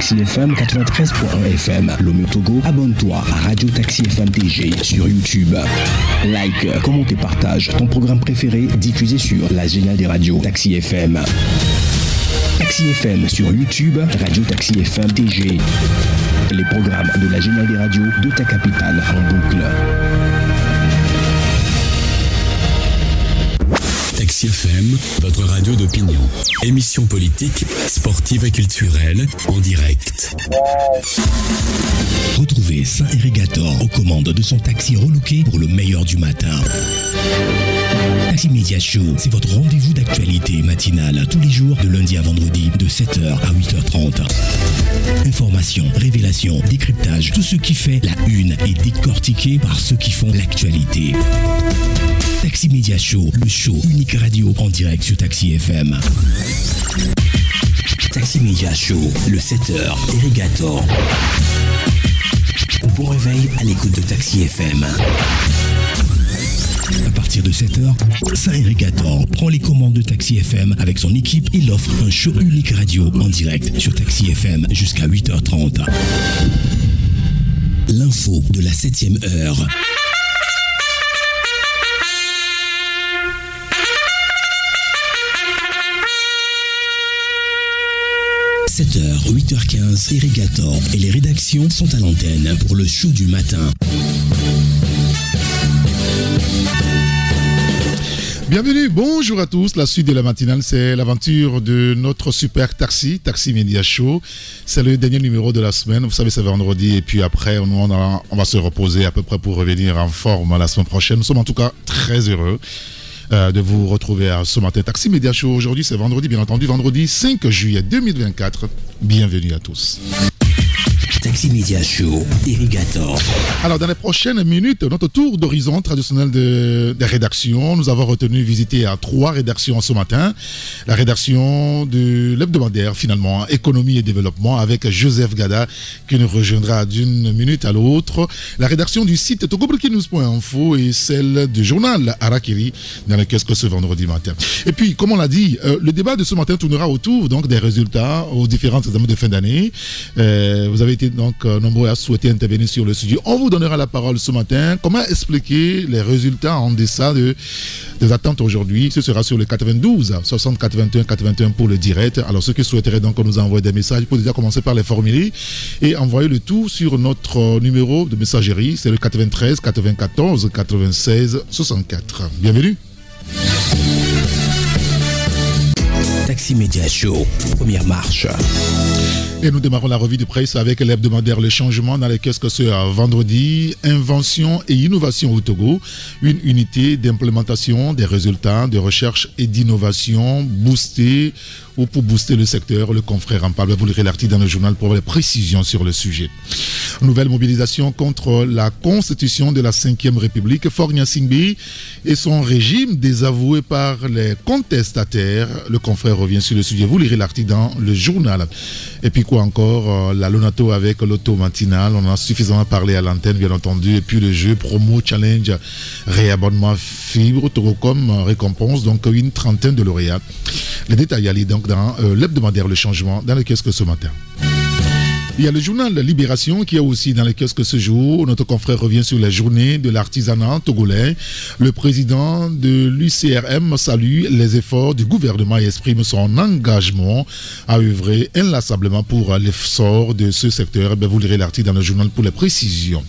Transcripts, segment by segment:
Taxi FM 93.1 FM. Lomé au Togo, abonne-toi à Radio Taxi FM TG sur YouTube. Like, commente et partage ton programme préféré diffusé sur la géniale des radios Taxi FM. Taxi FM sur YouTube, Radio Taxi FM TG. Les programmes de la géniale des radios de ta capitale en boucle. Taxi FM, votre radio d'opinion. Émission politique, sportive et culturelle, en direct. Retrouvez Saint-Irrigator aux commandes de son taxi relooké pour le meilleur du matin. Taxi Media Show, c'est votre rendez-vous d'actualité matinale tous les jours de lundi à vendredi de 7h à 8h30. Information, révélation, décryptage, tout ce qui fait la une est décortiqué par ceux qui font l'actualité. Taxi Media Show, le show unique radio en direct sur Taxi FM. Taxi Media Show, le 7h, Irrigator. Bon réveil à l'écoute de Taxi FM. À partir de 7h, Saint-Irrigator prend les commandes de Taxi FM avec son équipe. Il offre un show unique radio en direct sur Taxi FM jusqu'à 8h30. L'info de la 7e heure. 7h, 8h15, Irrigator et les rédactions sont à l'antenne pour le show du matin. Bienvenue, bonjour à tous. La suite de la matinale, c'est l'aventure de notre super Taxi Media Show. C'est le dernier numéro de la semaine. Vous savez, c'est vendredi et puis après, on va se reposer à peu près pour revenir en forme la semaine prochaine. Nous sommes en tout cas très heureux de vous retrouver à ce matin. Taxi Media Show, aujourd'hui c'est vendredi, bien entendu, vendredi 5 juillet 2024. Bienvenue à tous. Taxi Media Show, Irrigator. Alors, dans les prochaines minutes, notre tour d'horizon traditionnel des rédactions. Nous avons retenu visiter à 3 rédactions ce matin. La rédaction de l'hebdomadaire, finalement, Économie et Développement, avec Joseph Gada, qui nous rejoindra d'une minute à l'autre. La rédaction du site togoburkinews.info et celle du journal Harakiri, dans le kiosque ce vendredi matin. Et puis, comme on l'a dit, le débat de ce matin tournera autour donc, des résultats aux différents examens de fin d'année. Vous avez été donc nombreux à souhaiter intervenir sur le sujet. On vous donnera la parole ce matin. Comment expliquer les résultats en deçà des attentes aujourd'hui? Ce sera sur le 92 60 81 81 pour le direct. Alors ceux qui souhaiteraient donc nous envoyer des messages, il faut déjà commencer par les formuler et envoyer le tout sur notre numéro de messagerie. C'est le 93 94 96 64. Bienvenue. Taxi Media Show, première marche. Et nous démarrons la revue de presse avec l'hebdomadaire Le Changement dans les kiosques ce vendredi. Invention et innovation au Togo, une unité d'implémentation des résultats de recherche et d'innovation boostée ou pour booster le secteur. Le confrère en parle, vous lirez l'article dans le journal pour avoir les précisions sur le sujet. Nouvelle mobilisation contre la constitution de la 5e République. Faure Gnassingbé et son régime désavoué par les contestataires. Le confrère revient sur le sujet, vous lirez l'article dans le journal. Et puis quoi encore, la Lonato avec l'auto matinale, on en a suffisamment parlé à l'antenne bien entendu, et puis le jeu promo challenge réabonnement fibre Togocom récompense, donc une trentaine de lauréats. Les détails allaient donc dans l'hebdomadaire Le Changement dans le kiosque ce matin. Il y a le journal Libération qui est aussi dans les kiosques ce jour. Notre confrère revient sur la journée de l'artisanat togolais. Le président de l'UCRM salue les efforts du gouvernement et exprime son engagement à œuvrer inlassablement pour l'essor de ce secteur. Vous lirez l'article dans le journal pour les précisions.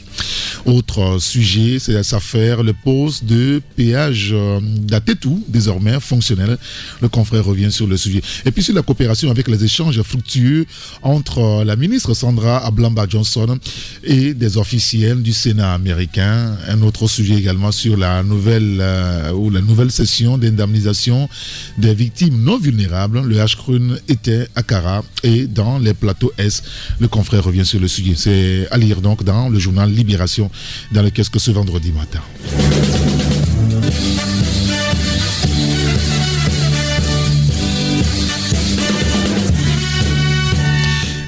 Autre sujet, c'est cette affaire, le poste de péage d'Atetou, désormais fonctionnel. Le confrère revient sur le sujet. Et puis sur la coopération avec les échanges fructueux entre la ministre Sandra Ablamba Johnson et des officiels du Sénat américain. Un autre sujet également sur la nouvelle session d'indemnisation des victimes non vulnérables. Le H-Crune était à Kara et dans les plateaux S. Le confrère revient sur le sujet. C'est à lire donc dans le journal Libération dans le kiosque ce vendredi matin.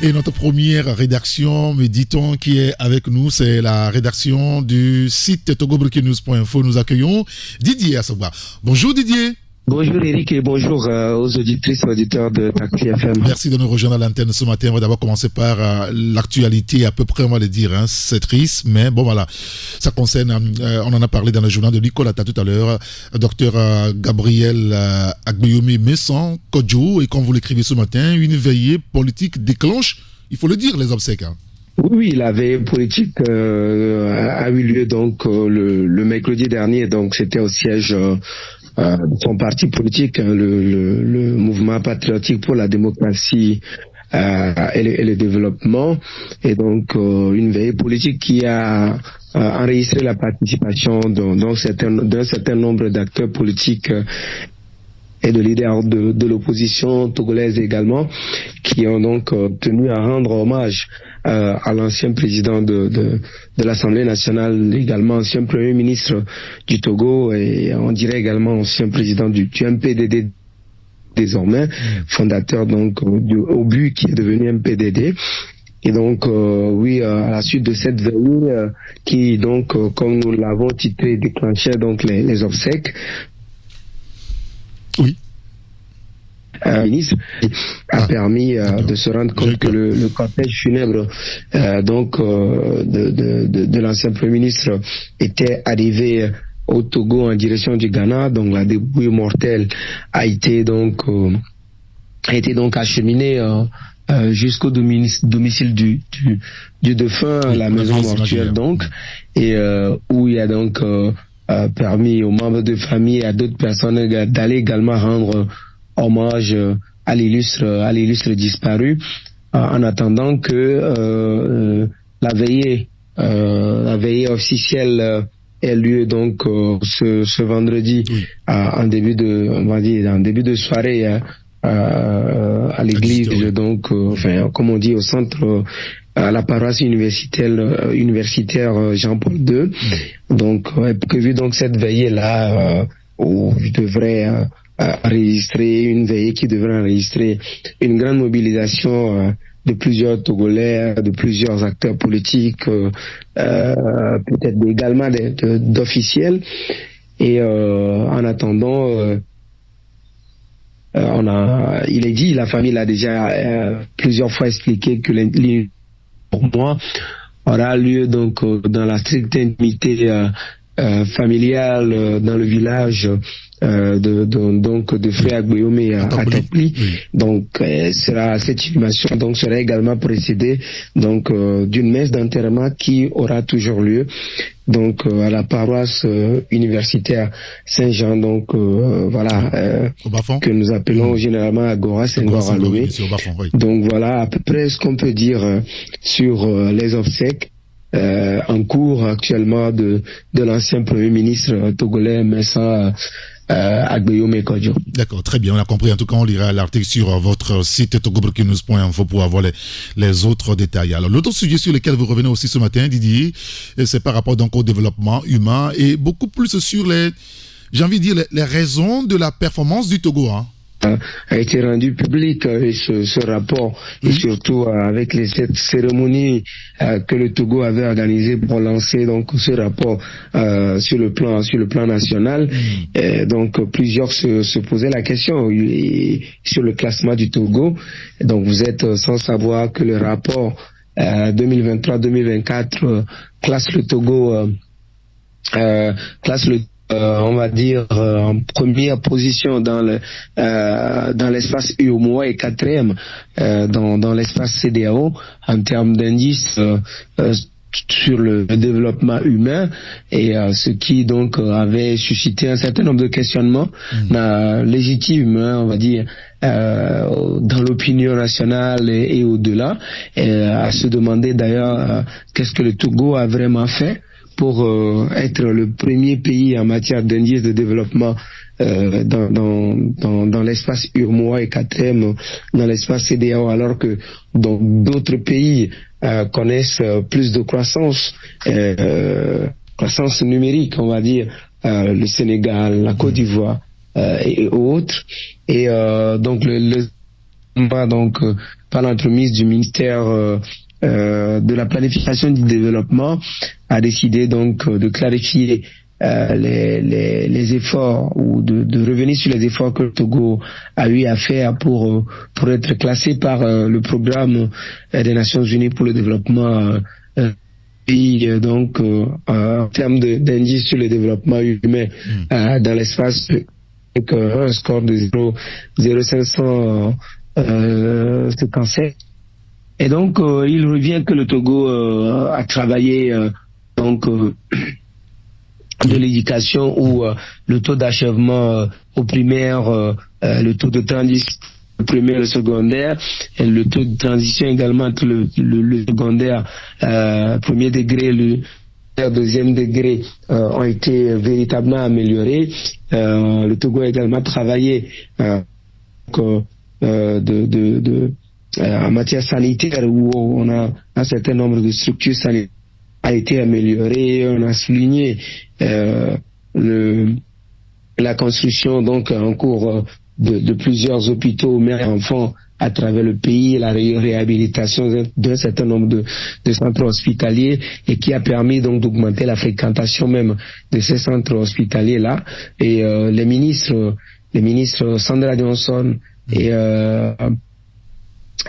Et notre première rédaction, me dit-on, qui est avec nous, c'est la rédaction du site togoburkinews.info. Nous accueillons Didier Assogba. Bonjour Didier. Bonjour Eric et bonjour aux auditrices et auditeurs de Taxi FM. Merci de nous rejoindre à l'antenne ce matin. On va d'abord commencer par l'actualité, à peu près on va le dire, hein. C'est triste, mais bon voilà, ça concerne, on en a parlé dans le journal de Nicolas tout à l'heure, docteur Gabriel Agbeyomi Messan Kodjo, et comme vous l'écrivez ce matin, une veillée politique déclenche, il faut le dire, les obsèques. Hein. Oui, la veillée politique a eu lieu donc le mercredi dernier, donc c'était au siège son parti politique, hein, le mouvement patriotique pour la démocratie et le développement, et donc une veillée politique qui a enregistré la participation d'un certain nombre d'acteurs politiques et de leaders de l'opposition togolaise également, qui ont donc tenu à rendre hommage à l'ancien président de l'Assemblée nationale, également ancien premier ministre du Togo, et on dirait également ancien président du MPDD désormais, fondateur donc du OBU qui est devenu MPDD. Et donc, oui, à la suite de cette veillée qui donc, comme nous l'avons titré, déclenchait donc les obsèques. Oui. Ministre a permis de se rendre compte que le cortège funèbre de l'ancien Premier ministre était arrivé au Togo en direction du Ghana. Donc la dépouille mortelle a été donc acheminée jusqu'au domicile du défunt, la maison mortuaire donc, et où il y a donc permis aux membres de famille et à d'autres personnes d'aller également rendre hommage à l'illustre disparu, en attendant que la veillée officielle ait lieu donc ce vendredi, en début de soirée à l'église, donc comme on dit au centre, à la paroisse universitaire Jean-Paul II. Donc est prévu donc cette veillée là où je devrais une veillée qui devrait enregistrer une grande mobilisation de plusieurs Togolais, de plusieurs acteurs politiques, peut-être également d'officiels. Et en attendant, il est dit, la famille l'a déjà plusieurs fois expliqué que pour moi aura lieu donc dans la stricte intimité familiale dans le village de Frère Agbeyomi à Tapli. Donc cette inhumation donc sera également précédée donc d'une messe d'enterrement qui aura toujours lieu donc à la paroisse universitaire Saint-Jean, donc que nous appelons généralement Agora Senghor Alomé. Donc voilà à peu près ce qu'on peut dire sur les obsèques en cours actuellement de l'ancien Premier ministre togolais Messan Agbeyomi Kodjo. D'accord, très bien, on a compris. En tout cas, on lira l'article sur votre site togoburkinews.info pour avoir les autres détails. Alors, l'autre sujet sur lequel vous revenez aussi ce matin, Didier, c'est par rapport donc au développement humain et beaucoup plus sur les raisons de la performance du Togo, hein. A été rendu public ce rapport, et surtout avec cette cérémonie que le Togo avait organisée pour lancer donc ce rapport sur le plan national. Donc plusieurs se posaient la question sur le classement du Togo. Donc vous êtes sans savoir que le rapport 2023-2024 classe le Togo on va dire en première position dans l'espace UEMOA et quatrième dans l'espace CEDEAO en termes d'indices sur le développement humain, et ce qui donc avait suscité un certain nombre de questionnements légitimes, on va dire, dans l'opinion nationale et au-delà, à se demander d'ailleurs qu'est-ce que le Togo a vraiment fait pour être le premier pays en matière d'indice de développement dans l'espace UEMOA et quatrième dans l'espace CEDEAO, alors que d'autres pays connaissent plus de croissance numérique, on va dire, le Sénégal, la Côte d'Ivoire et autres. Et donc par l'entremise du ministère de la planification du développement a décidé donc de clarifier les efforts ou de revenir sur les efforts que le Togo a eu à faire pour être classé par le programme des Nations Unies pour le développement pays, donc en termes d'indice sur le développement humain dans l'espace, avec un score de 0,557. Et donc il revient que le Togo a travaillé de l'éducation où le taux d'achèvement au primaire, le taux de transition primaire et le secondaire, et le taux de transition également entre le secondaire, premier degré et le deuxième degré ont été véritablement améliorés. Le Togo a également travaillé en matière sanitaire où on a un certain nombre de structures sanitaires a été amélioré. On a souligné la construction donc en cours de plusieurs hôpitaux mères et enfants à travers le pays, la réhabilitation d'un certain nombre de centres hospitaliers et qui a permis donc d'augmenter la fréquentation même de ces centres hospitaliers là. Et les ministres Sandra Johnson et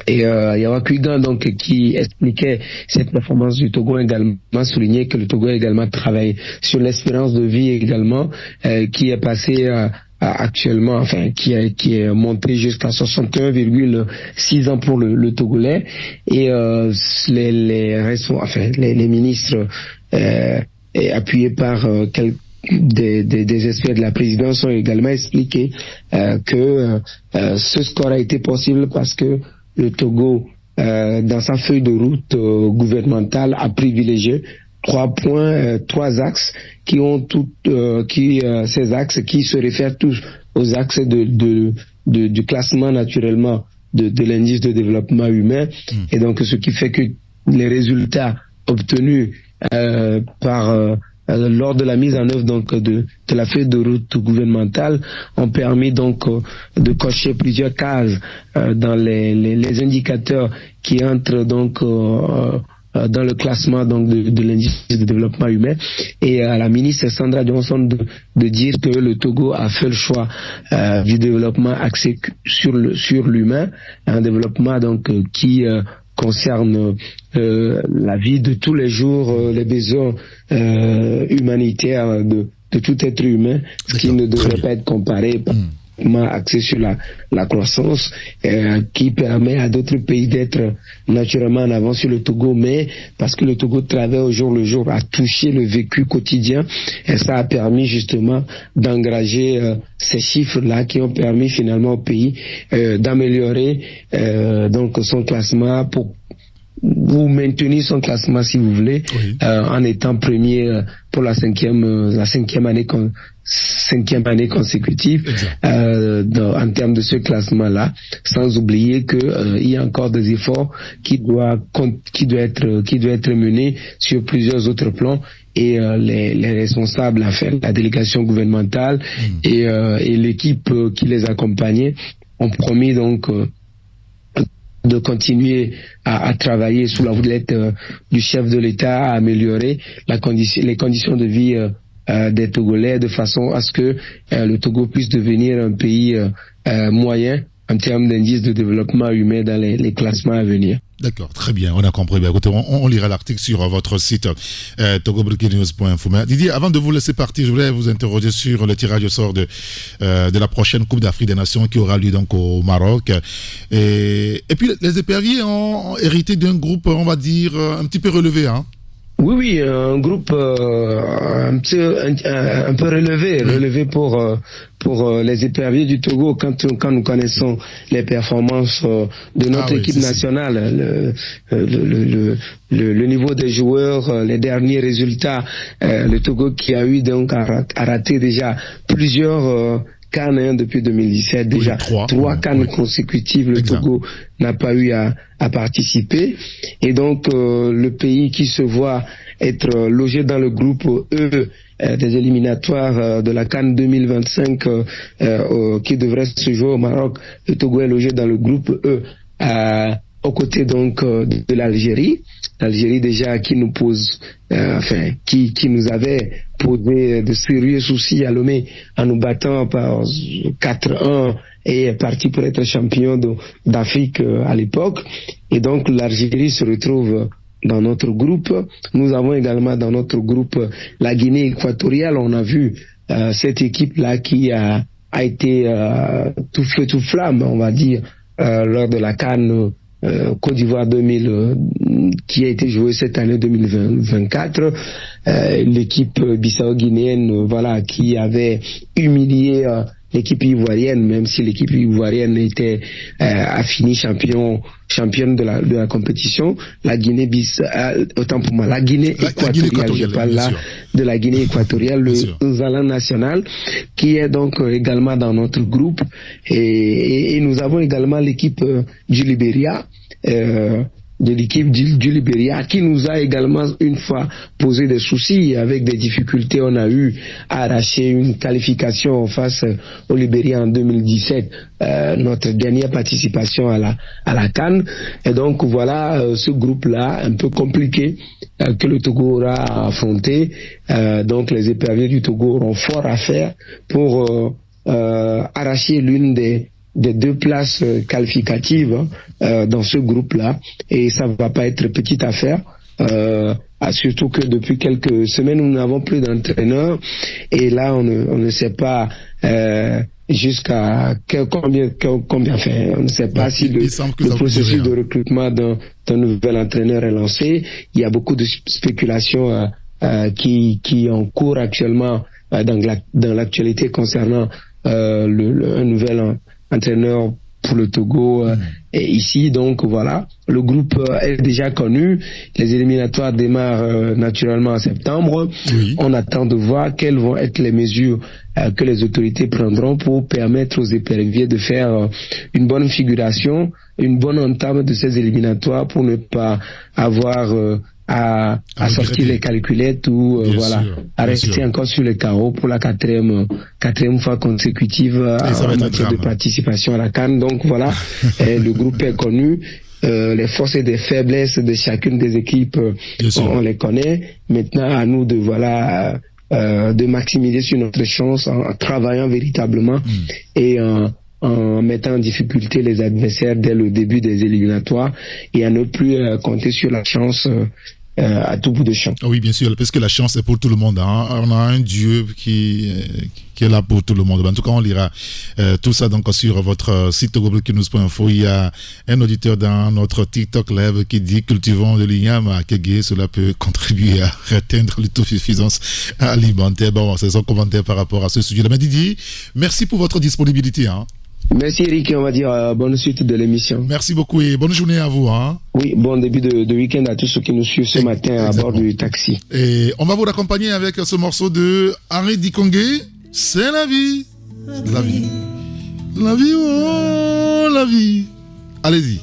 Yawa Kwigan, donc, qui expliquait cette performance du Togo, également souligné que le Togo a également travaillé sur l'espérance de vie également, qui est passée actuellement, enfin, qui est monté jusqu'à 61,6 ans pour le Togolais. Et les ministres appuyés par des experts de la présidence ont également expliqué que ce score a été possible parce que le Togo, dans sa feuille de route gouvernementale, a privilégié 3 axes qui ont ces axes qui se réfèrent tous aux axes du classement naturellement de l'indice de développement humain. Et donc ce qui fait que les résultats obtenus lors de la mise en œuvre donc de la feuille de route gouvernementale ont permis donc de cocher plusieurs cases dans les indicateurs qui entrent donc dans le classement donc de l'indice de développement humain. Et à la ministre Sandra Johnson de dire que le Togo a fait le choix du développement axé sur l'humain, un développement donc qui concerne la vie de tous les jours, les besoins humanitaires de tout être humain, ce qui ne devrait pas être comparé axé sur la croissance, qui permet à d'autres pays d'être naturellement en avance sur le Togo, mais parce que le Togo travaille au jour le jour à toucher le vécu quotidien, et ça a permis justement d'engager ces chiffres-là qui ont permis finalement au pays d'améliorer donc son classement ou maintenir son classement si vous voulez, en étant premier pour la cinquième année consécutive en termes de ce classement-là, sans oublier que il y a encore des efforts qui doivent être menés sur plusieurs autres plans. Et les responsables, enfin, la délégation gouvernementale et l'équipe qui les accompagnait ont promis donc de continuer à travailler sous la houlette du chef de l'État, à améliorer les conditions de vie des Togolais, de façon à ce que le Togo puisse devenir un pays moyen en termes d'indice de développement humain dans les classements à venir. D'accord, très bien, on a compris. Bien, écoutez, on lira l'article sur votre site togobrikenews.info. Didier, avant de vous laisser partir, je voulais vous interroger sur le tirage au sort de la prochaine Coupe d'Afrique des Nations qui aura lieu donc au Maroc. Et puis les éperviers ont hérité d'un groupe, on va dire, un petit peu relevé, hein. Oui, un groupe un peu relevé pour les éperviers du Togo quand nous connaissons les performances de notre équipe nationale, le niveau des joueurs, les derniers résultats, le Togo qui a eu donc à rater déjà plusieurs CAN depuis 2017, déjà trois CAN consécutives, le Togo n'a pas eu à participer, et donc le pays qui se voit être logé dans le groupe E des éliminatoires de la CAN 2025 qui devrait se jouer au Maroc, le Togo est logé dans le groupe E aux côtés donc de l'Algérie déjà qui nous pose, qui nous avait posé de sérieux soucis à Lomé en nous battant par 4-1 et est parti pour être champion d'Afrique à l'époque. Et donc l'Algérie se retrouve dans notre groupe. Nous avons également dans notre groupe la Guinée équatoriale. On a vu cette équipe-là qui a été tout feu tout flamme, on va dire, lors de la CAN Côte d'Ivoire 2000 qui a été jouée cette année 2024. L'équipe bissau-guinéenne, voilà, qui avait humilié l'équipe ivoirienne, même si l'équipe ivoirienne a fini championne de la compétition. La Guinée autant pour moi, la Guinée équatoriale, je parle là de la Guinée équatoriale, le Zalan national, qui est donc également dans notre groupe. Et nous avons également l'équipe du Libéria, de l'équipe du Libéria, qui nous a également une fois posé des soucis. Avec des difficultés, on a eu à arracher une qualification face au Libéria en 2017, notre dernière participation à la CAN. Et donc voilà, ce groupe-là, un peu compliqué, que le Togo aura affronté. Donc les éperviers du Togo auront fort à faire pour arracher l'une des deux places qualificatives dans ce groupe-là, et ça va pas être petite affaire, surtout que depuis quelques semaines nous n'avons plus d'entraîneur, et là on ne sait pas jusqu'à combien faire. On ne sait pas si le processus de recrutement d'un nouvel entraîneur est lancé. Il y a beaucoup de spéculations qui ont cours actuellement dans l'actualité concernant un nouvel entraîneur pour le Togo et ici. Donc voilà, le groupe est déjà connu. Les éliminatoires démarrent naturellement en septembre. Oui. On attend de voir quelles vont être les mesures que les autorités prendront pour permettre aux éperviers de faire une bonne figuration, une bonne entame de ces éliminatoires, pour ne pas avoir à sortir les calculettes ou voilà, à rester encore sur les carreaux pour la quatrième fois consécutive en matière de participation à la CAN. Donc voilà, le groupe est connu. Les forces et les faiblesses de chacune des équipes, on les connaît. Maintenant, à nous de maximiser sur notre chance en travaillant véritablement et en mettant en difficulté les adversaires dès le début des éliminatoires, et à ne plus compter sur la chance à tout bout de champ. Oui, bien sûr, parce que la chance est pour tout le monde. Hein. On a un Dieu qui est là pour tout le monde. En tout cas, on lira tout ça donc sur votre site googlekinous.info. Il y a un auditeur dans notre TikTok Live qui dit: cultivons de l'igname à Kégué, cela peut contribuer à atteindre l'autosuffisance alimentaire. Bon, c'est son commentaire par rapport à ce sujet-là. Mais Didier, merci pour votre disponibilité. Hein. Merci Eric, et on va dire bonne suite de l'émission. Merci beaucoup et bonne journée à vous. Hein. Oui, bon début de week-end à tous ceux qui nous suivent ce matin à bord du taxi. Et on va vous accompagner avec ce morceau de Henri Dikongé, c'est la vie. La vie. La vie, oh la vie. Allez-y.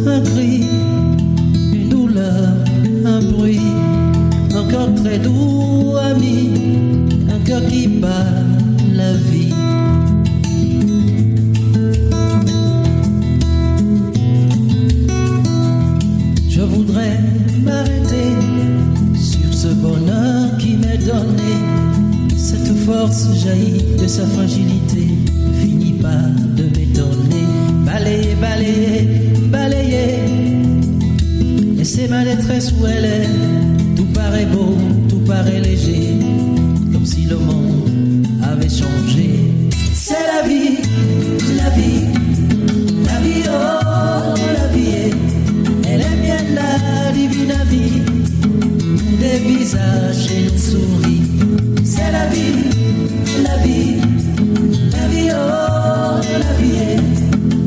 Un cri, une douleur, un bruit, un cœur très doux, ami, un cœur qui bat la vie. Je voudrais m'arrêter sur ce bonheur qui m'est donné. Cette force jaillit de sa fragilité, finit par de m'étonner. Balayer, balayer, balayer, laissez ma détresse où elle est. Tout paraît beau, tout paraît léger, comme si le monde avait changé. C'est la vie, la vie, la vie, oh la vie, elle est bien la divine vie, où des visages et nous souris. C'est la vie, la vie, la vie, oh la vie,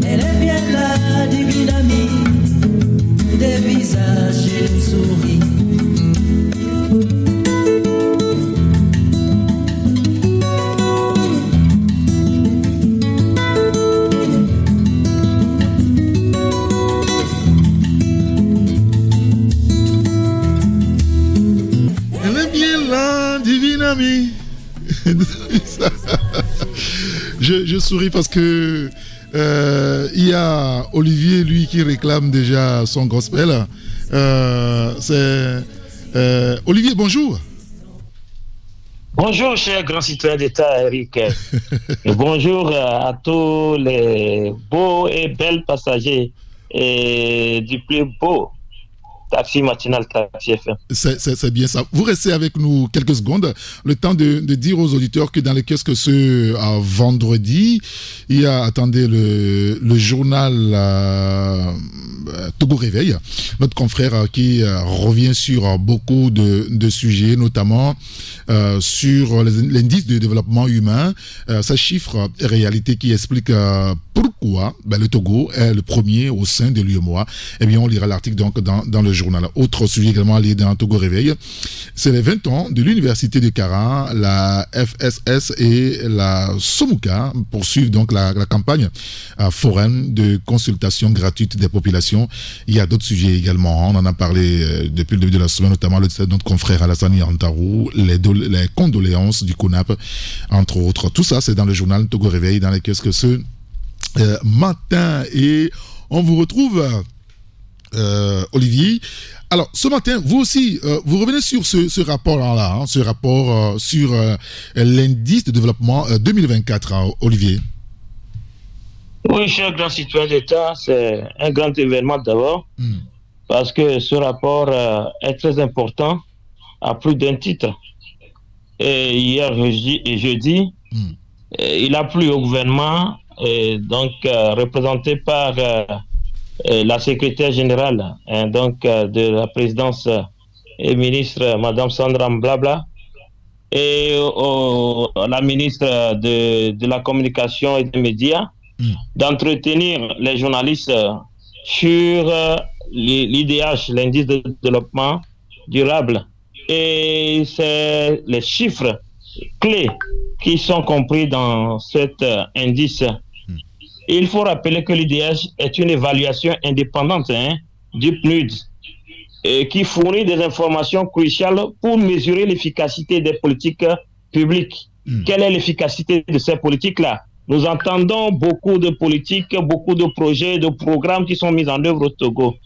elle est bien la divine amie, des visages et des souris. Elle est bien Je souris parce que il y a Olivier, lui, qui réclame déjà son gospel. Olivier, bonjour. Bonjour, cher grand citoyen d'État, Eric. Et bonjour à tous les beaux et belles passagers et du plus beau taxi matinal Taxi FM. C'est bien ça. Vous restez avec nous quelques secondes, le temps de dire aux auditeurs que dans les kiosques ce vendredi, il y a, attendez, le journal Togo Réveil, notre confrère qui revient sur beaucoup de sujets, notamment sur l'indice de développement humain, sa chiffre réalité qui explique pourquoi le Togo est le premier au sein de l'UEMOA. Eh bien, on lira l'article donc dans le journal. Autre sujet également lié dans Togo Réveil, c'est les 20 ans de l'Université de Kara. La FSS et la SOMUCA poursuivent donc la campagne foraine de consultation gratuite des populations. Il y a d'autres sujets également. On en a parlé depuis le début de la semaine, notamment le décès de notre confrère Alassane Yantarou, les condoléances du CONAP, entre autres. Tout ça, c'est dans le journal Togo Réveil, dans les kiosques ce matin. Et on vous retrouve, Olivier. Alors, ce matin, vous aussi, vous revenez sur ce rapport-là, ce rapport sur l'indice de développement 2024, Olivier. Oui, cher grand citoyen d'État, c'est un grand événement d'abord, parce que ce rapport est très important à plus d'un titre. Et hier jeudi, il a plu au gouvernement, donc représenté par la secrétaire générale de la présidence et ministre Madame Sandra Mblabla, et la ministre de la communication et des médias, d'entretenir les journalistes sur l'IDH, l'indice de développement durable. Et c'est les chiffres clés qui sont compris dans cet indice. Il faut rappeler que l'IDH est une évaluation indépendante du PNUD qui fournit des informations cruciales pour mesurer l'efficacité des politiques publiques. Quelle est l'efficacité de ces politiques-là? Nous entendons beaucoup de politiques, beaucoup de projets, de programmes qui sont mis en œuvre au Togo.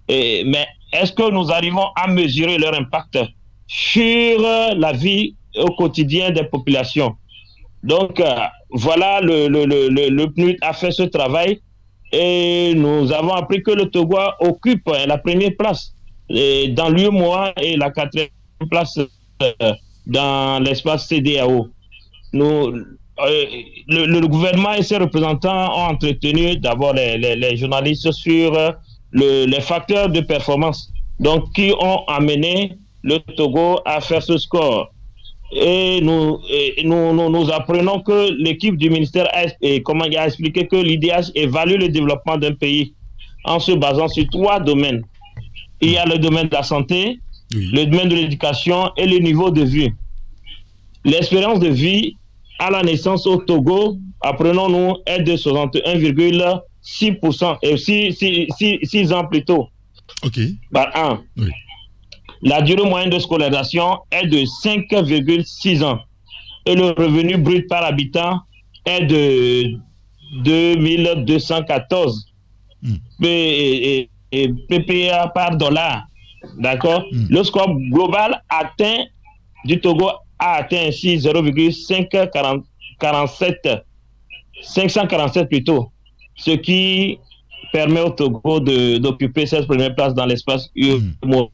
Mais est-ce que nous arrivons à mesurer leur impact sur la vie au quotidien des populations? Donc, voilà, le PNUD a fait ce travail et nous avons appris que le Togo occupe la première place dans l'UEMOA et la quatrième place dans l'espace CEDEAO. Le gouvernement et ses représentants ont entretenu d'abord les journalistes sur les facteurs de performance, donc qui ont amené le Togo à faire ce score. Et nous apprenons que l'équipe du ministère a expliqué que l'IDH évalue le développement d'un pays en se basant sur 3 domaines. Il y a le domaine de la santé, le domaine de l'éducation et le niveau de vie. L'espérance de vie à la naissance au Togo, apprenons-nous, est de 61,6% et 6 ans plus tôt par an. La durée moyenne de scolarisation est de 5,6 ans et le revenu brut par habitant est de 2214 PPA par dollar. D'accord? Le score global du Togo a atteint ainsi 547 plutôt, ce qui permet au Togo d'occuper cette première place dans l'espace UEMOA.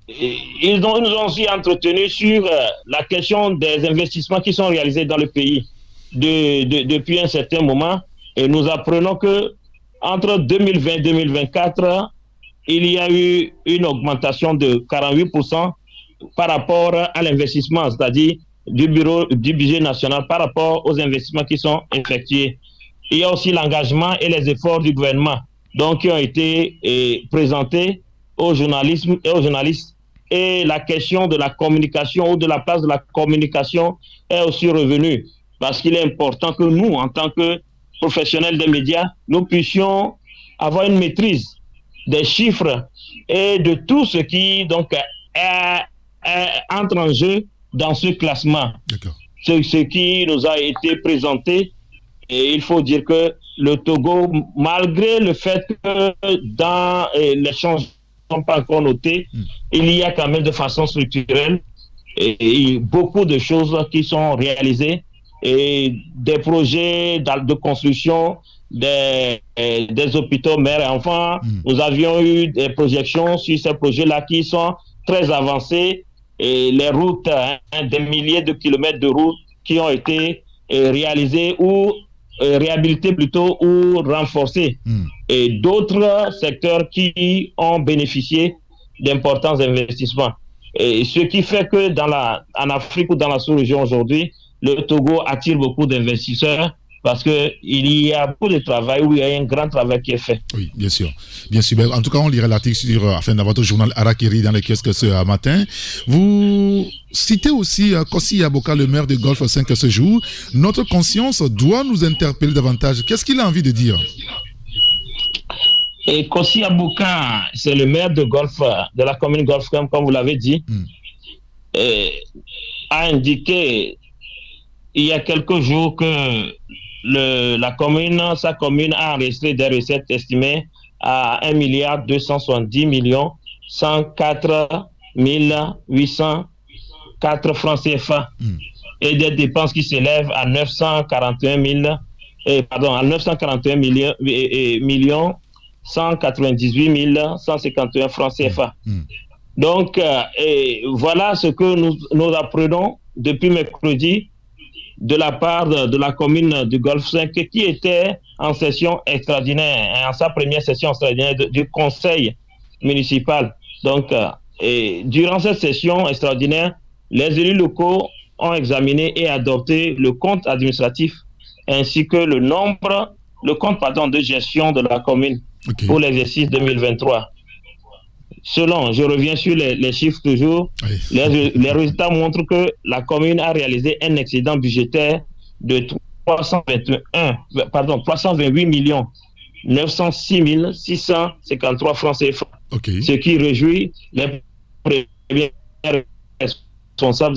Ils nous ont aussi entretenu sur la question des investissements qui sont réalisés dans le pays depuis un certain moment, et nous apprenons que entre 2020 et 2024, il y a eu une augmentation de 48% par rapport à l'investissement, c'est-à-dire du budget national par rapport aux investissements qui sont effectués. Il y a aussi l'engagement et les efforts du gouvernement, donc qui ont été présentés aux journalistes, et la question de la communication ou de la place de la communication est aussi revenue, parce qu'il est important que nous, en tant que professionnels des médias, nous puissions avoir une maîtrise des chiffres et de tout ce qui donc entre en jeu dans ce classement. ce qui nous a été présenté. Et il faut dire que le Togo, malgré le fait que dans les changements ne sont pas encore notés, il y a quand même de façon structurelle et beaucoup de choses qui sont réalisées et des projets de construction des hôpitaux mères et enfants. Nous avions eu des projections sur ces projets-là qui sont très avancés et les routes, des milliers de kilomètres de routes qui ont été réalisées ou réhabilités plutôt ou renforcés. Et d'autres secteurs qui ont bénéficié d'importants investissements. Et ce qui fait que en Afrique ou dans la sous-région aujourd'hui, le Togo attire beaucoup d'investisseurs parce qu'il y a beaucoup de travail, où il y a un grand travail qui est fait. Oui, bien sûr. Bien sûr. En tout cas, on lirait l'article dans votre journal Harakiri dans les kiosques ce matin. Vous citez aussi Kossi Yaboka, le maire de Golfe 5 ce jour. Notre conscience doit nous interpeller davantage. Qu'est-ce qu'il a envie de dire? Et Kossi Yaboka, c'est le maire de Golfe, de la commune Golfe, comme vous l'avez dit, a indiqué il y a quelques jours que sa commune a enregistré des recettes estimées à 1,270,104,804 francs CFA et des dépenses qui s'élèvent à 941 millions 198 151 francs CFA. Donc, voilà ce que nous apprenons depuis mercredi de la part de la commune du Golfe 5 qui était en session extraordinaire, en sa première session extraordinaire du conseil municipal. Donc, durant cette session extraordinaire, les élus locaux ont examiné et adopté le compte administratif ainsi que le compte de gestion de la commune pour l'exercice 2023. Selon, je reviens sur les chiffres toujours, les résultats montrent que la commune a réalisé un excédent budgétaire de 328 906 653 francs CFA, ce qui réjouit les premiers responsables.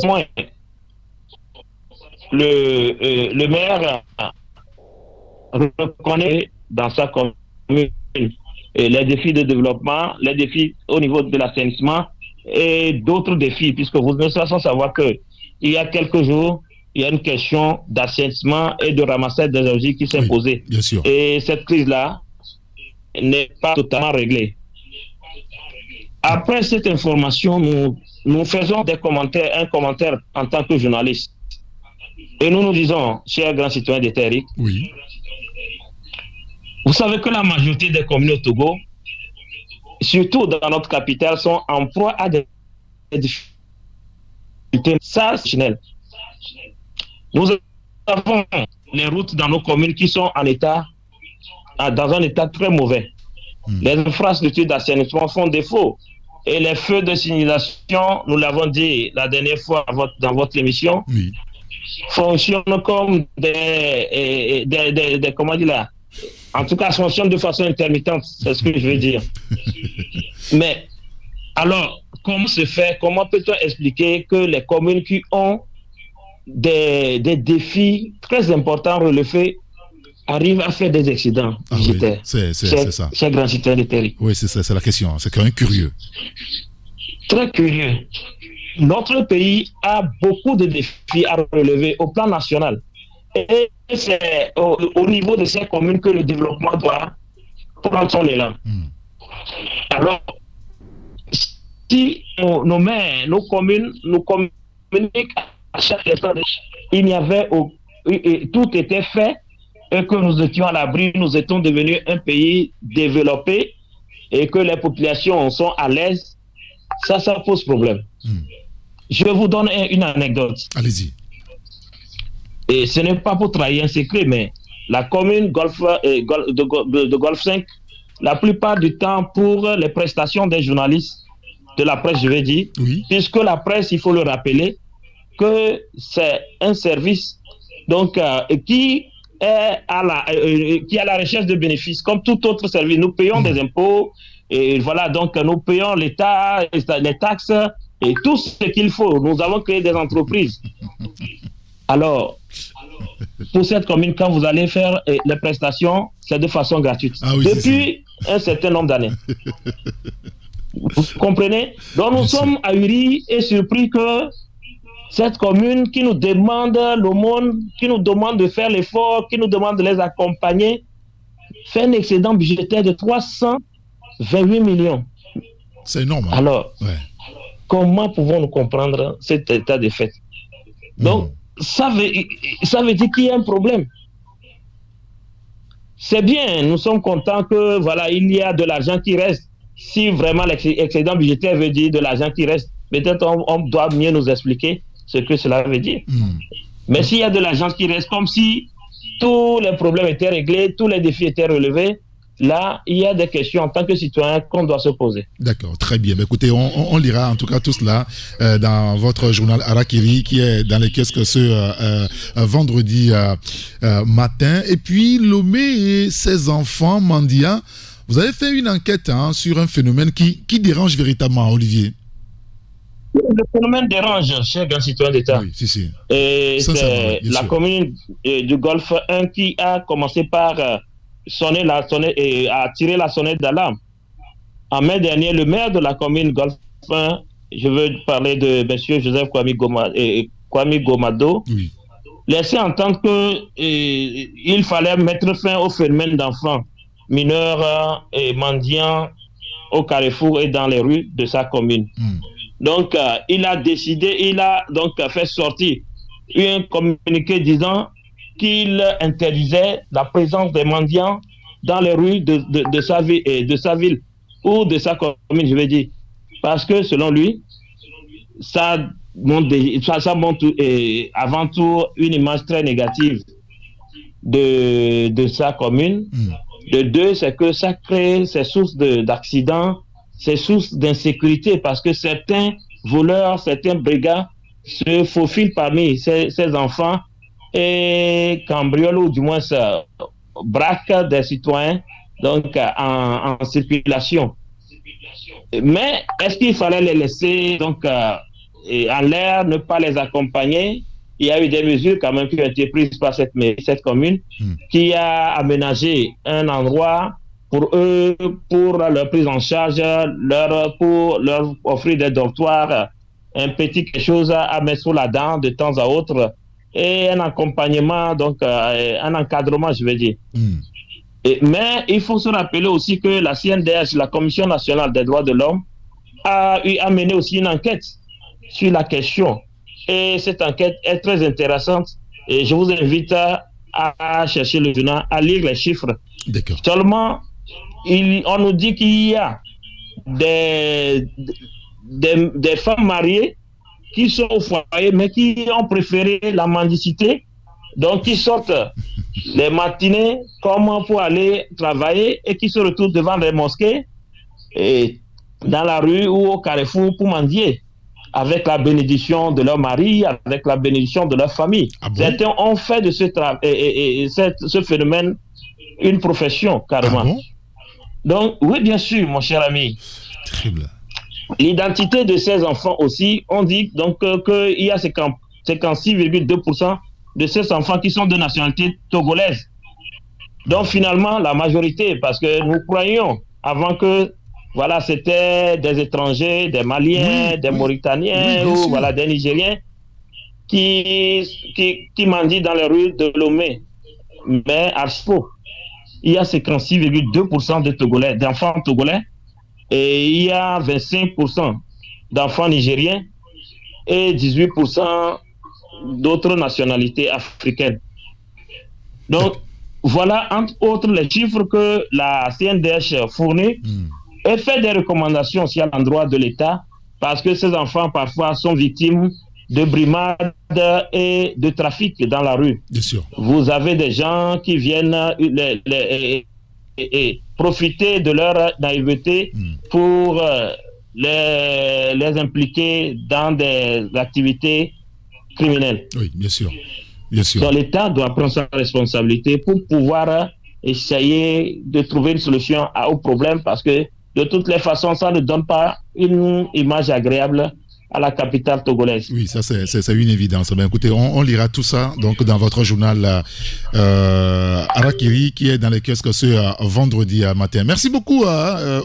Le maire reconnaît dans sa commune les défis de développement, les défis au niveau de l'assainissement et d'autres défis, puisque vous ne savez pas savoir qu'il y a quelques jours, il y a une question d'assainissement et de ramassage des objets qui s'est posée. Et cette crise-là n'est pas totalement réglée. Après cette information, nous faisons un commentaire en tant que journaliste. Et nous disons, chers grands citoyens de Terre, vous savez que la majorité des communes au Togo, surtout dans notre capitale, sont en proie à des difficultés. Ça, c'est Chanel. Nous avons les routes dans nos communes qui sont dans un état très mauvais. Les infrastructures d'assainissement font défaut. Et les feux de signalisation, nous l'avons dit la dernière fois dans votre émission, fonctionnent comme des comment dire là, en tout cas, fonctionne de façon intermittente, c'est ce que je veux dire. Mais, alors, comment peut-on expliquer que les communes qui ont des défis très importants relevés arrivent à faire des excédents budgétaires? C'est ça. C'est grand citoyen de Terre. Oui, c'est ça, c'est la question. C'est quand même curieux. Très curieux. Notre pays a beaucoup de défis à relever au plan national. Et c'est au niveau de ces communes que le développement doit prendre son élan. Alors, si nos maires, nos communes, nous communiquent à chaque instant, il n'y avait tout était fait et que nous étions à l'abri, nous étions devenus un pays développé et que les populations sont à l'aise, ça pose problème. Je vous donne une anecdote. Allez-y. Et ce n'est pas pour trahir un secret, mais la commune de Golfe 5, la plupart du temps pour les prestations des journalistes de la presse, je vais dire, puisque la presse, il faut le rappeler, que c'est un service donc, qui est à la recherche de bénéfices, comme tout autre service. Nous payons des impôts, et voilà, donc nous payons l'État, les taxes, et tout ce qu'il faut. Nous avons créé des entreprises. Alors, pour cette commune, quand vous allez faire les prestations, c'est de façon gratuite. Ah oui, depuis un certain nombre d'années. Vous comprenez? Donc nous sommes ahuris et surpris que cette commune qui nous demande l'aumône, qui nous demande de faire l'effort, qui nous demande de les accompagner, fait un excédent budgétaire de 328 millions. C'est énorme. Hein? Alors, comment pouvons-nous comprendre cet état de fait? Donc, ça veut dire qu'il y a un problème. C'est bien, nous sommes contents que voilà, il y a de l'argent qui reste. Si vraiment l'excédent budgétaire veut dire de l'argent qui reste, peut-être on doit mieux nous expliquer ce que cela veut dire. Mais s'il y a de l'argent qui reste, comme si tous les problèmes étaient réglés, tous les défis étaient relevés, là, il y a des questions en tant que citoyen qu'on doit se poser. D'accord, très bien. Mais écoutez, on lira en tout cas tout cela dans votre journal Harakiri qui est dans les kiosques ce vendredi matin. Et puis, Lomé et ses enfants mendiants, vous avez fait une enquête sur un phénomène qui dérange véritablement, Olivier. Le phénomène dérange, cher grand citoyen d'État. Oui, si. Et c'est la commune du Golfe 1 qui a commencé par a tiré la sonnette d'alarme. En mai dernier, le maire de la commune Golfe 1, je veux parler de M. Joseph Kwame Gomado, laissait entendre qu'il fallait mettre fin au phénomène d'enfants mineurs et mendiants au carrefour et dans les rues de sa commune. Donc, il a décidé, il a donc fait sortir un communiqué disant qu'il interdisait la présence des mendiants dans les rues de sa ville ou de sa commune, je veux dire. Parce que selon lui, ça montre avant tout une image très négative de sa commune. De deux, c'est que ça crée ces sources d'accidents, ces sources d'insécurité, parce que certains voleurs, certains brigands se faufilent parmi ces enfants et cambriolent ou du moins braquent des citoyens donc en circulation. Mais est-ce qu'il fallait les laisser donc en l'air, ne pas les accompagner? Il y a eu des mesures quand même qui ont été prises par cette commune qui a aménagé un endroit pour eux, pour leur prise en charge, pour leur offrir des dortoirs, un petit quelque chose à mettre sous la dent de temps à autre et un accompagnement, donc un encadrement, je veux dire. Mais il faut se rappeler aussi que la CNDH, la Commission nationale des droits de l'homme, a mené aussi une enquête sur la question. Et cette enquête est très intéressante et je vous invite à chercher le journal, à lire les chiffres. Seulement, on nous dit qu'il y a des femmes mariées qui sont au foyer mais qui ont préféré la mendicité, donc qui sortent les matinées comme pour aller travailler et qui se retrouvent devant les mosquées et dans la rue ou au carrefour pour mendier, avec la bénédiction de leur mari, avec la bénédiction de leur famille. Certains ont fait de ce phénomène une profession, carrément. Donc, oui, bien sûr, mon cher ami. Terrible. L'identité de ces enfants aussi, on dit donc qu'il y a 56,2% de ces enfants qui sont de nationalité togolaise. Donc, finalement, la majorité, parce que nous croyions avant que voilà, c'était des étrangers, des Maliens, des Mauritaniens ou voilà, des Nigériens qui mendient dans les rues de Lomé. Mais archi faux. Il y a 56,2% de Togolais, d'enfants togolais et il y a 25% d'enfants nigériens et 18% d'autres nationalités africaines. Donc, voilà entre autres les chiffres que la CNDH fournit. Et fait des recommandations aussi à l'endroit de l'État parce que ces enfants parfois sont victimes de brimades et de trafic dans la rue. Bien sûr. Vous avez des gens qui viennent profiter de leur naïveté pour les impliquer dans des activités criminelles. Oui, bien sûr. Bien sûr. Donc l'État doit prendre sa responsabilité pour pouvoir essayer de trouver une solution au problème parce que de toutes les façons, ça ne donne pas une image agréable à la capitale togolaise. Oui, ça c'est une évidence. Ben, écoutez, on lira tout ça donc dans votre journal Arakiri qui est dans les kiosques ce vendredi matin. Merci beaucoup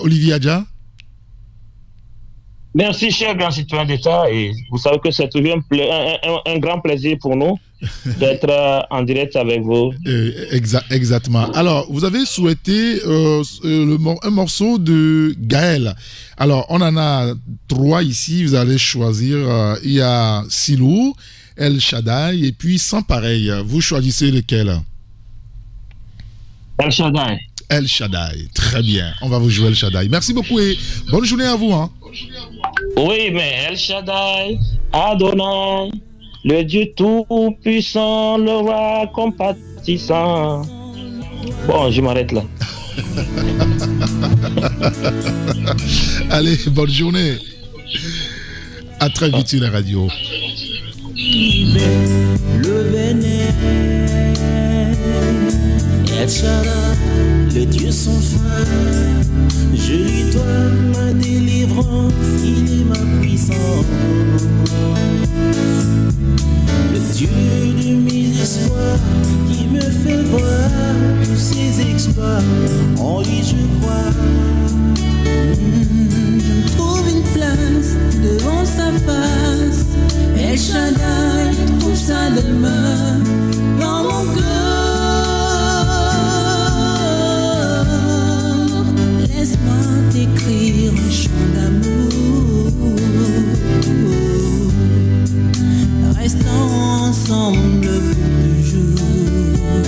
Olivier Adja. Merci, cher grand citoyen d'État, et vous savez que c'est toujours un grand plaisir pour nous d'être en direct avec vous. Exactement. Alors, vous avez souhaité un morceau de Gaël. Alors, on en a 3 ici, vous allez choisir. Il y a Silou, El Shaddai, et puis Sans Pareil. Vous choisissez lequel? El Shaddai. El Shaddai, très bien. On va vous jouer El Shaddai. Merci beaucoup et bonne journée à vous. Hein. Oui, mais El Shaddai, Adonai, le Dieu tout-puissant, le roi compatissant. Bon, je m'arrête là. Allez, bonne journée. À très vite sur la radio. Le Bénin, El Shaddai, le Dieu sans fin, je lui dois ma délivrance, il est ma puissance. Le Dieu de mes espoirs, qui me fait voir tous ses exploits, en lui je crois. Je me trouve une place devant sa face, El Shaddai trouve sa demeure dans mon cœur. Laisse-moi t'écrire un chant d'amour. Restons ensemble pour toujours.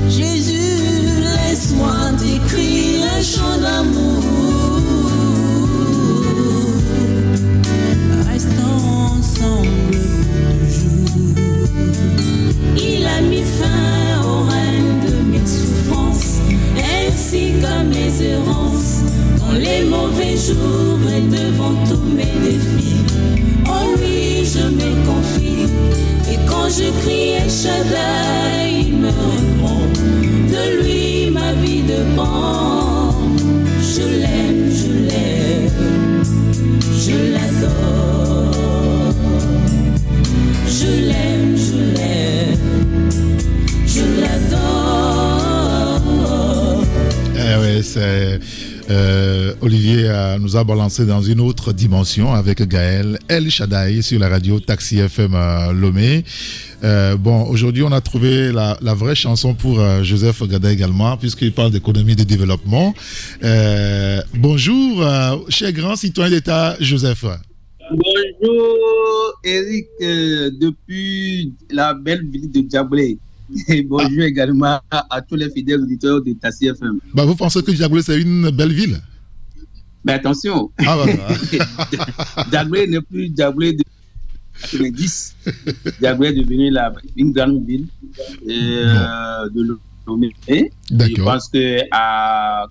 Jésus, laisse-moi t'écrire un chant d'amour. Restons ensemble pour toujours. Il a mis fin au règne de mes souffrances, ainsi qu'à mes errances, dans les mauvais jours et devant tous mes défis. En lui je me confie, et quand je crie El Shaddai, il me répond. De lui ma vie dépend. Je l'aime, je l'adore. Je l'aime, je l'adore. Oui, c'est Olivier nous a balancé dans une autre dimension avec Gaël El Shaddai sur la radio Taxi FM Lomé. Bon, aujourd'hui, on a trouvé la vraie chanson pour Joseph Gada également, puisqu'il parle d'économie et de développement. Bonjour, cher grand citoyen d'État Joseph. Bonjour, Eric, depuis la belle ville de Djablé. Et bonjour également à tous les fidèles auditeurs de Taxi FM. Bah, vous pensez que Djablé, c'est une belle ville? Mais attention, Djablé n'est plus Djablé de 90. Djablé est devenu une grande ville de Lomé. Je pense qu'à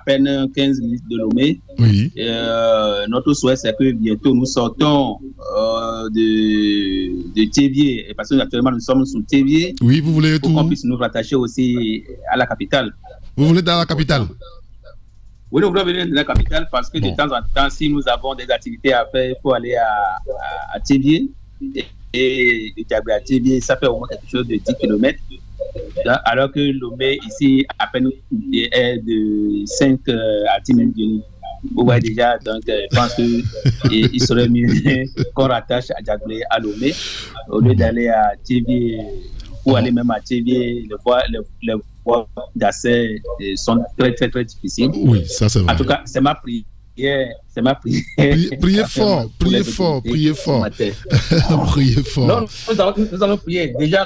peine 15 minutes de Lomé, oui. Notre souhait, c'est que bientôt nous sortons de Thévié, parce que actuellement nous sommes sous Thévié. Oui, vous voulez pour qu'on puisse nous rattacher aussi à la capitale. Vous voulez dans la capitale? Oui, nous voulons venir de la capitale parce que de temps en temps, si nous avons des activités à faire, il faut aller à Thévié. Et de Thévié à Thévié, ça fait au moins quelque chose de 10 km. Alors que Lomé, ici, à peine est de 5 à 10 minutes de nous. Vous voyez déjà, donc je pense qu'il serait mieux qu'on rattache à Djablé à Lomé au lieu d'aller à Thévié ou aller même à Thévié. Les voies d'accès sont très, très, très difficiles. Oui, ça c'est vrai. En tout cas, c'est ma prière. Priez fort. Priez fort. Priez fort. Non, nous allons prier. Déjà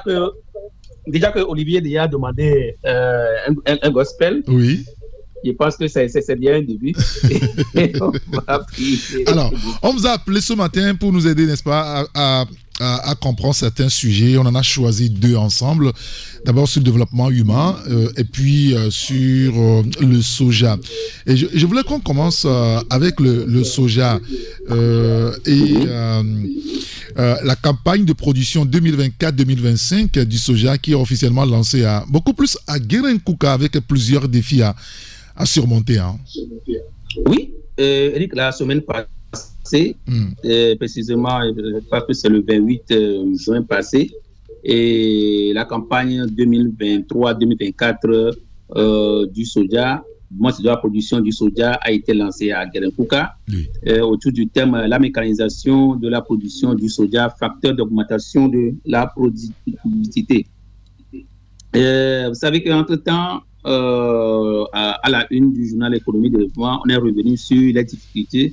que Olivier déjà a demandé un gospel. Oui. Je pense que c'est bien un début. Alors, on vous a appelé ce matin pour nous aider, n'est-ce pas, à comprendre certains sujets. On en a choisi 2 ensemble. D'abord sur le développement humain et puis sur le soja. Et je voulais qu'on commence avec le soja et la campagne de production 2024-2025 du soja qui est officiellement lancée beaucoup plus à Guérin-Kouka avec plusieurs défis à surmonter. Hein. Oui, Eric, la semaine passée, précisément, je crois que c'est le 28 juin passé, et la campagne 2023-2024 du soja, c'est de la production du soja, a été lancée à Guérénfouka, autour du thème la mécanisation de la production du soja, facteur d'augmentation de la productivité. Vous savez qu'entre-temps, à la une du journal Économie de développement, on est revenu sur les difficultés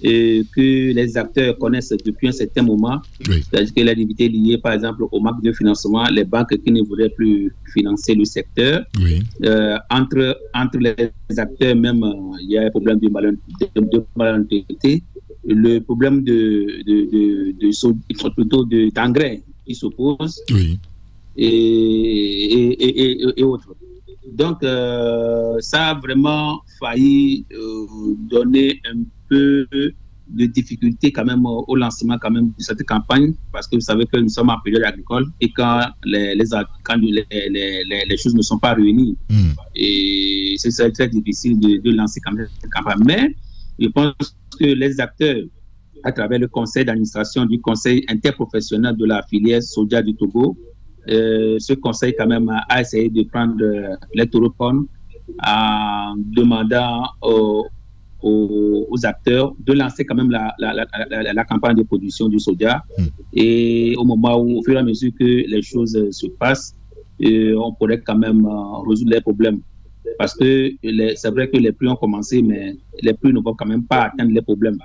que les acteurs connaissent depuis un certain moment, c'est-à-dire que les difficultés liées par exemple au manque de financement, les banques qui ne voulaient plus financer le secteur, entre les acteurs même, il y a un problème de malhonnêteté, le problème d'engrais qui s'oppose, et autres. Donc, ça a vraiment failli donner un peu de difficulté quand même au lancement quand même de cette campagne, parce que vous savez que nous sommes en période agricole et quand les choses ne sont pas réunies, et c'est très difficile de lancer quand même cette campagne. Mais je pense que les acteurs, à travers le conseil d'administration du conseil interprofessionnel de la filière soja du Togo, ce conseil quand même a essayé de prendre les taureaux en demandant aux acteurs de lancer quand même la campagne de production du soja, et au moment où, au fur et à mesure que les choses se passent, on pourrait quand même résoudre les problèmes, parce que c'est vrai que les prix ont commencé, mais les prix ne vont quand même pas atteindre les problèmes.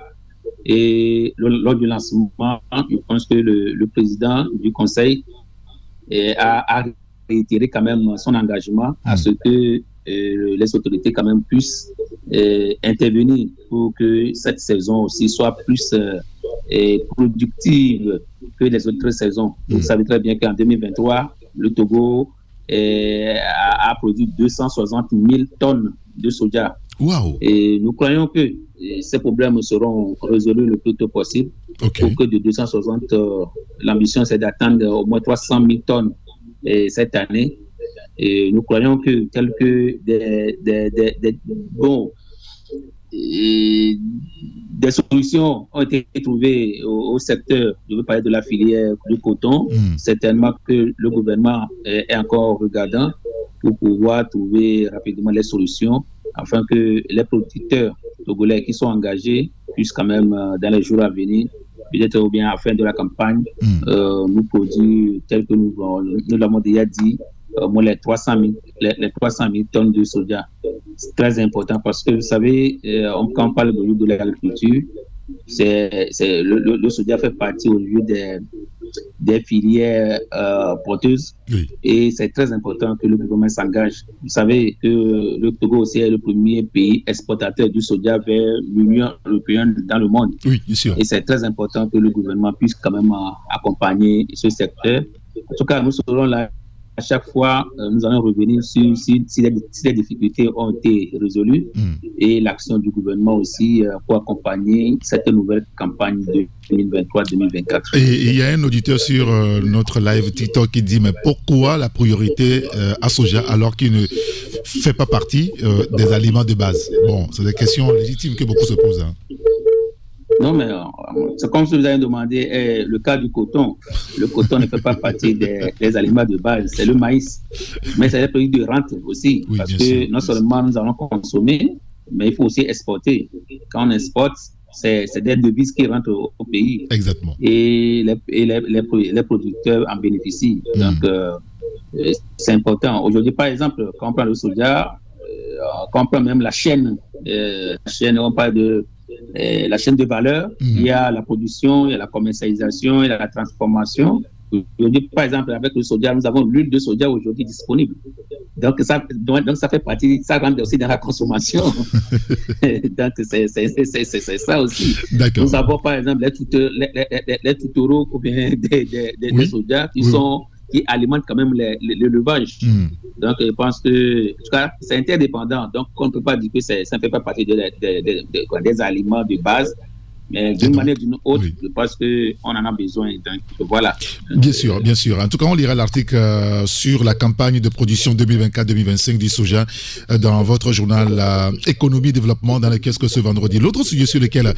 Et lors du lancement, je pense que le président du conseil a réitéré quand même son engagement à ce que les autorités quand même puissent intervenir pour que cette saison aussi soit plus productive que les autres saisons. Vous savez très bien qu'en 2023, le Togo a produit 260 000 tonnes de soja. Wow. Et nous croyons que ces problèmes seront résolus le plus tôt possible. Pour que de 260, l'ambition c'est d'atteindre au moins 300 000 tonnes cette année. Et nous croyons que quelques des solutions ont été trouvées au secteur. Je veux parler de la filière du coton. Certainement que le gouvernement est encore regardant pour pouvoir trouver rapidement les solutions afin que les producteurs togolais qui sont engagés puissent quand même dans les jours à venir, peut-être ou bien à la fin de la campagne, nous produire tel que nous l'avons déjà dit, moins les 300 000 tonnes de soja. C'est très important parce que vous savez, quand on parle de l'agriculture, le soja fait partie au lieu des filières porteuses, et c'est très important que le gouvernement s'engage. Vous savez que le Togo aussi est le premier pays exportateur du soja vers l'Union européenne dans le monde. Oui, bien sûr. Et c'est très important que le gouvernement puisse quand même accompagner ce secteur. En tout cas, nous serons là. À chaque fois, nous allons revenir si les difficultés ont été résolues et l'action du gouvernement aussi pour accompagner cette nouvelle campagne de 2023-2024. Et il y a un auditeur sur notre live TikTok qui dit mais pourquoi la priorité à soja alors qu'il ne fait pas partie des aliments de base? Bon, c'est des questions légitimes que beaucoup se posent. Non, mais c'est comme si vous avez demandé le cas du coton. Le coton ne fait pas partie des aliments de base, c'est le maïs. Mais c'est un produit de rente aussi, parce que non seulement nous allons consommer, mais il faut aussi exporter. Quand on exporte, c'est des devises qui rentrent au pays. Exactement. Et les producteurs en bénéficient. Donc, c'est important. Aujourd'hui, par exemple, quand on prend le soja, quand on prend même la chaîne, on parle de la chaîne de valeur, il y a la production, il y a la commercialisation, il y a la transformation. Aujourd'hui, par exemple, avec le soja, nous avons l'huile de soja aujourd'hui disponible. Donc ça fait partie, ça rentre aussi dans la consommation. Donc c'est ça aussi. D'accord. Nous avons par exemple les toutereaux ou bien des soja qui alimentent quand même l'élevage. Donc, je pense que, en tout cas, c'est interdépendant. Donc, on ne peut pas dire que ça ne fait pas partie des aliments de base. Mais d'une manière ou d'une autre, je pense qu'on en a besoin. Donc, voilà. Bien sûr, bien sûr. En tout cas, on lira l'article sur la campagne de production 2024-2025 du soja dans votre journal Économie et Développement dans lequel ce vendredi. L'autre sujet sur lequel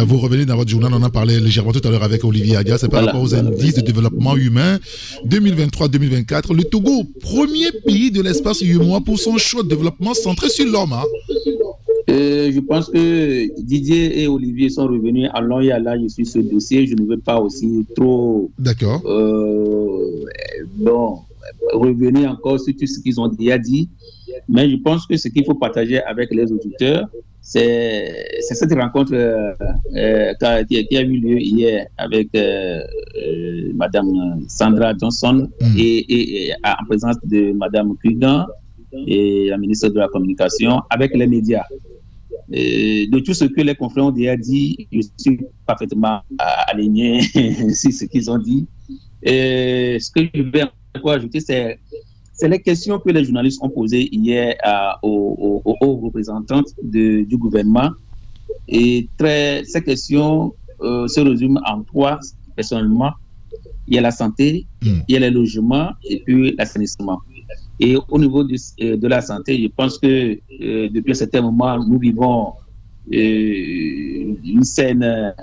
vous revenez dans votre journal, on en a parlé légèrement tout à l'heure avec Olivier Adia, c'est par rapport aux indices de développement humain 2023-2024. Le Togo, premier pays de l'espace UEMOA pour son choix de développement centré sur l'homme. Je pense que Didier et Olivier sont revenus à long et à large sur ce dossier. Je ne veux pas aussi trop revenir encore sur tout ce qu'ils ont déjà dit. Mais je pense que ce qu'il faut partager avec les auditeurs, c'est cette rencontre qui a eu lieu hier avec Madame Sandra Johnson et en présence de Madame Kugan et la ministre de la Communication avec les médias. De tout ce que les confrères ont déjà dit, je suis parfaitement aligné sur ce qu'ils ont dit. Et ce que je vais encore ajouter, c'est les questions que les journalistes ont posées hier aux représentantes du gouvernement. Et ces questions se résument en trois, personnellement. Il y a la santé, il y a les logements et puis l'assainissement. Et au niveau de la santé, je pense que depuis un certain moment, nous vivons une scène,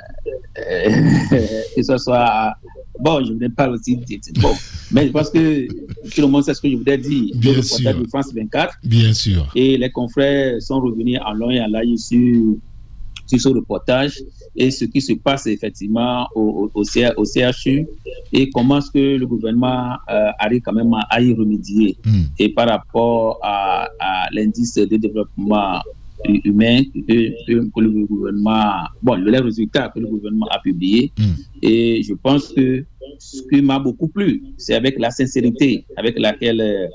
que ce soit... Bon, je ne voudrais pas aussi dire... Bon, mais je pense que tout le monde sait ce que je voudrais dire. Bien sûr. De France 24. Bien sûr. Et les confrères sont revenus en long et en large sur ce reportage et ce qui se passe effectivement au CHU et comment est-ce que le gouvernement arrive quand même à y remédier. Et par rapport à l'indice de développement humain que le gouvernement, les résultats que le gouvernement a publiés. Et je pense que ce qui m'a beaucoup plu, c'est avec la sincérité avec laquelle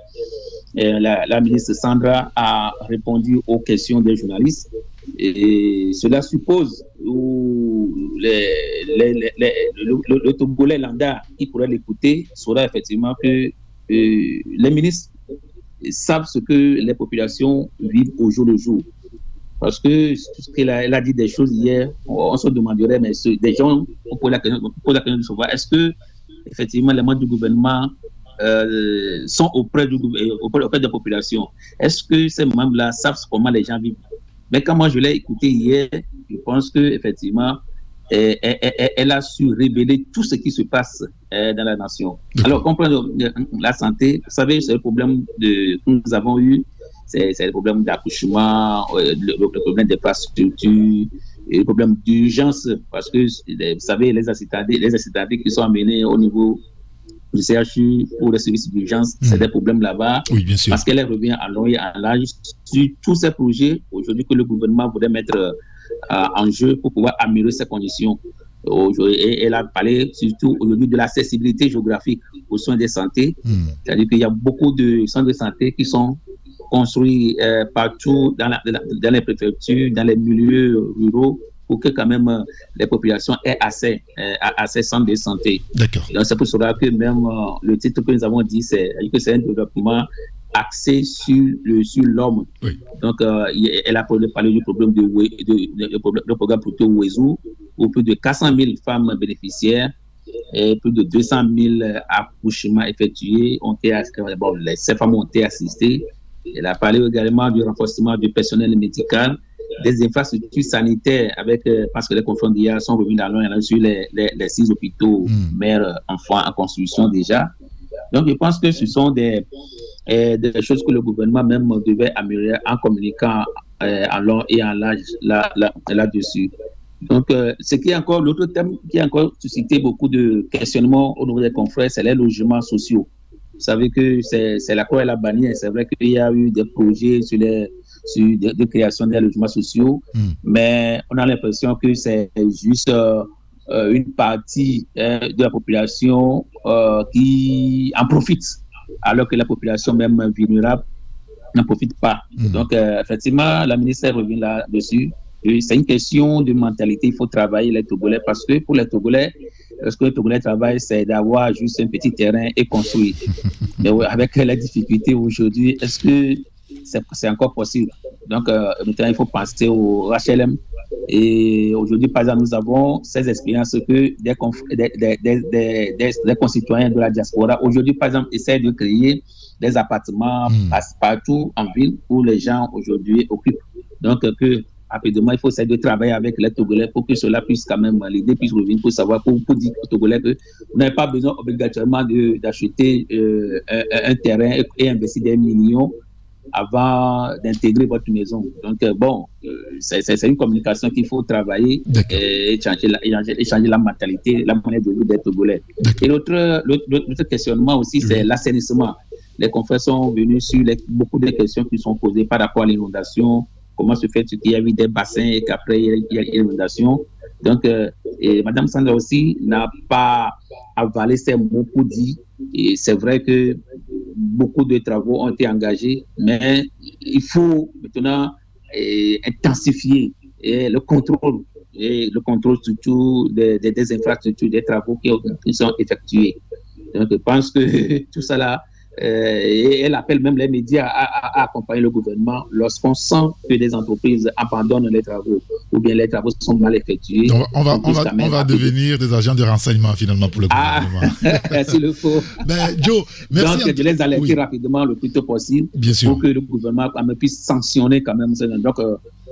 la ministre Sandra a répondu aux questions des journalistes. Et cela suppose le Togolais lambda qui pourrait l'écouter saura effectivement que les ministres savent ce que les populations vivent au jour le jour. Parce que ce qu'elle a dit des choses hier, on se demanderait, mais des gens, on pose la question de savoir, est-ce que effectivement les membres du gouvernement sont auprès des populations? Est-ce que ces membres-là savent comment les gens vivent? Mais quand moi je l'ai écouté hier, je pense qu'effectivement, elle a su révéler tout ce qui se passe dans la nation. Alors, comprendre la santé, vous savez, c'est le problème que nous avons eu, c'est le problème d'accouchement, le problème des infrastructures, et le problème d'urgence, parce que, vous savez, les accidents qui sont amenés au niveau du CHU pour les services d'urgence, c'est des problèmes là-bas. Oui, bien sûr. Parce qu'elle revient à long et à large sur tous ces projets aujourd'hui que le gouvernement voudrait mettre en jeu pour pouvoir améliorer ces conditions. Et elle a parlé surtout aujourd'hui de l'accessibilité géographique aux soins de santé. C'est-à-dire qu'il y a beaucoup de centres de santé qui sont construits partout dans les préfectures, dans les milieux ruraux, pour que quand même les populations aient assez centres de santé. D'accord. Donc c'est pour cela que même le titre que nous avons dit, c'est un développement axé sur l'homme. Oui. Donc elle a parlé du problème le programme plutôt Wezu, où plus de 400 000 femmes bénéficiaires et plus de 200 000 accouchements effectués ces femmes ont été assistées. Elle a parlé également du renforcement du personnel médical, des infrastructures sanitaires, parce que les confrères d'hier sont revenus dans l'an sur les 6 hôpitaux mères enfants en construction déjà. Donc je pense que ce sont des choses que le gouvernement même devait améliorer en communiquant en long et en large là-dessus. Donc ce qui est encore l'autre thème qui a encore suscité beaucoup de questionnements au niveau des confrères, c'est les logements sociaux. Vous savez que c'est la croix et la bannière. C'est vrai qu'il y a eu des projets de création des logements sociaux, mais on a l'impression que c'est juste une partie de la population qui en profite, alors que la population même vulnérable n'en profite pas. Donc, effectivement, la ministre revient là-dessus. C'est une question de mentalité. Il faut travailler les Togolais parce que pour les Togolais, ce que les Togolais travaillent, c'est d'avoir juste un petit terrain et construire. Mais avec les difficultés aujourd'hui, est-ce que c'est encore possible? Donc, maintenant, il faut penser au HLM, Et aujourd'hui, par exemple, nous avons ces expériences que des concitoyens de la diaspora, aujourd'hui, par exemple, essaient de créer des appartements partout en ville où les gens aujourd'hui occupent. Donc, que rapidement, il faut essayer de travailler avec les Togolais pour que cela puisse quand même, l'idée puisse revenir pour savoir, pour dire aux Togolais que vous n'avez pas besoin obligatoirement d'acheter un terrain et investir des millions avant d'intégrer votre maison. Donc, c'est une communication qu'il faut travailler et changer la mentalité, la manière de vivre des Togolais. Et l'autre questionnement aussi, c'est l'assainissement. Les confrères sont venus sur beaucoup de questions qui sont posées par rapport à l'inondation. Comment se fait-il qu'il y a eu des bassins et qu'après il y a l'inondation? Donc, Mme Sandra aussi n'a pas avalé ces mots pour dire, et c'est vrai que beaucoup de travaux ont été engagés, mais il faut maintenant intensifier le contrôle surtout des infrastructures, des travaux qui sont effectués. Donc, je pense que tout ça là, et elle appelle même les médias à accompagner le gouvernement lorsqu'on sent que des entreprises abandonnent les travaux ou bien les travaux sont mal effectués. Donc on va devenir des agents de renseignement finalement pour le gouvernement. S'il le faut. Ben, Joe, merci. Donc, de les alerter rapidement le plus tôt possible pour que le gouvernement puisse sanctionner quand même. Donc,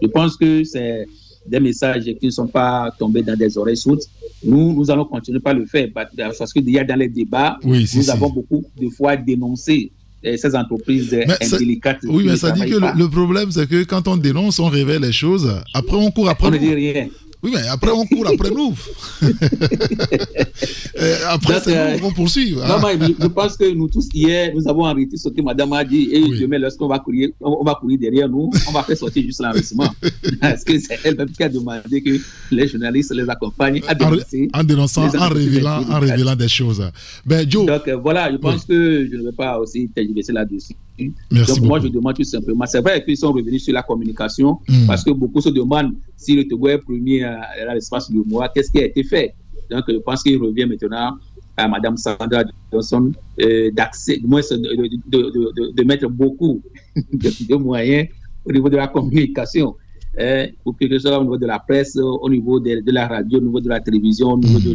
je pense que c'est des messages qui ne sont pas tombés dans des oreilles sourdes. Nous allons continuer par le faire parce qu'il y a dans les débats, nous avons beaucoup de fois dénoncé ces entreprises indélicates. Oui, mais ça dit que le problème, c'est que quand on dénonce, on révèle les choses. Après, on court après nous. On ne dit rien. Oui, mais après, on court après nous. Après, c'est nous qu'on poursuit. Non, je pense que nous tous, hier, nous avons arrêté ce que madame a dit. Et demain, lorsqu'on va courir, derrière nous, on va faire sortir juste l'enregistrement. Parce que c'est elle-même qui a demandé que les journalistes les accompagnent à dénoncer. En dénonçant, en révélant des choses. Ben, Joe. Donc, voilà, je pense que je ne vais pas aussi tergiverser là-dessus. Merci beaucoup. Moi, je demande tout simplement. C'est vrai qu'ils sont revenus sur la communication parce que beaucoup se demandent si le Togo est premier à l'espace du mois, qu'est-ce qui a été fait. Donc, je pense qu'il revient maintenant à Mme Sandra Johnson de mettre beaucoup de moyens au niveau de la communication. Pour que ce soit au niveau de la presse, au niveau de la radio, au niveau de la télévision, au niveau de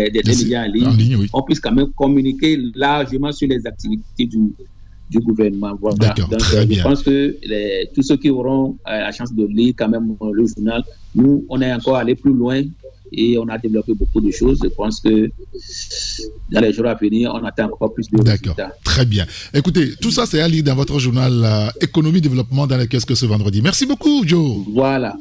des médias en ligne, oui. On puisse quand même communiquer largement sur les activités du gouvernement. Voilà. D'accord, donc, très bien. Je pense que tous ceux qui auront la chance de lire quand même le journal, nous, on est encore allé plus loin et on a développé beaucoup de choses. Je pense que dans les jours à venir, on attend encore plus de résultats. D'accord, très bien. Écoutez, tout ça, c'est à lire dans votre journal Économie Développement dans lequel ce vendredi. Merci beaucoup, Joe. Voilà.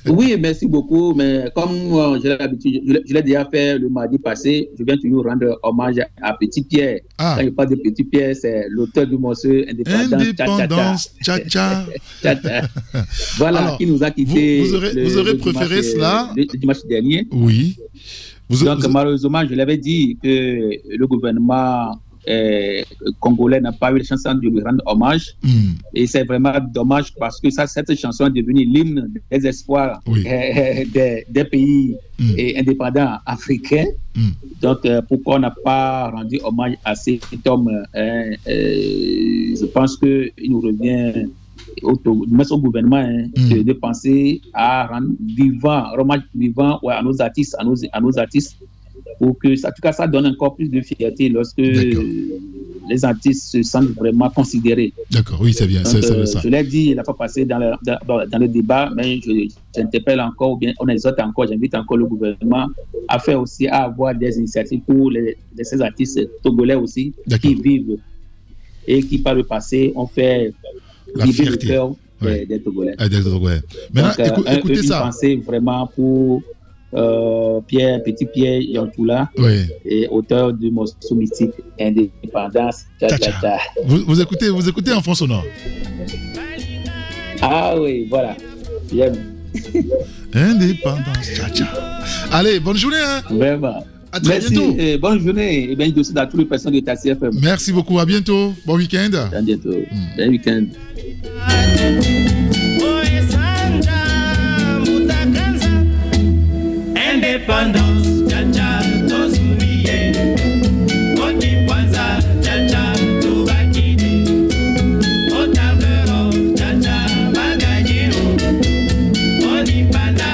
Oui, merci beaucoup. Mais comme j'ai l'habitude, je l'ai déjà fait le mardi passé, je viens toujours rendre hommage à Petit Pierre. Quand je parle de Petit Pierre, c'est l'auteur du morceau Indépendance, Tcha-Tcha. Voilà, alors, qui nous a quittés. Vous aurez préféré cela le dimanche dernier. Oui. Donc, malheureusement, je l'avais dit que le gouvernement congolais n'a pas eu la chance de lui rendre hommage. Et c'est vraiment dommage parce que cette chanson est devenue l'hymne des espoirs des pays indépendants africains. Donc, pourquoi on n'a pas rendu hommage à cet homme? Je pense qu'il nous revient au gouvernement de penser à rendre hommage vivant à nos artistes, pour que en tout cas ça donne encore plus de fierté lorsque les artistes se sentent vraiment considérés. D'accord, oui, c'est bien. Donc, c'est ça. Je l'ai dit, il n'a pas passé dans le débat, mais j'interpelle encore, ou bien on exhorte encore, j'invite encore le gouvernement à faire aussi, à avoir des initiatives pour ces artistes togolais aussi, qui vivent et qui par le passé ont fait vivre le cœur des Togolais. Maintenant, donc, écoutez ça. Une pensée vraiment pour Petit Pierre Yantoula, et auteur du morceau mythique Indépendance. Vous écoutez en fond sonore. Ah oui, voilà. J'aime. Indépendance. Allez, bonne journée. Vraiment. À très bientôt. Bonne journée. Et bien, je suis dans toutes les personnes de Taxi FM. Merci beaucoup. À bientôt. Bon week-end. À bientôt. Bon week-end. Indépendance, Tcha-Tcha, Tozumiye. Koti Kwanza, Tcha-Tcha, Tubakide. Otabero, Tcha-Tcha, Baganyeo. Onipanda.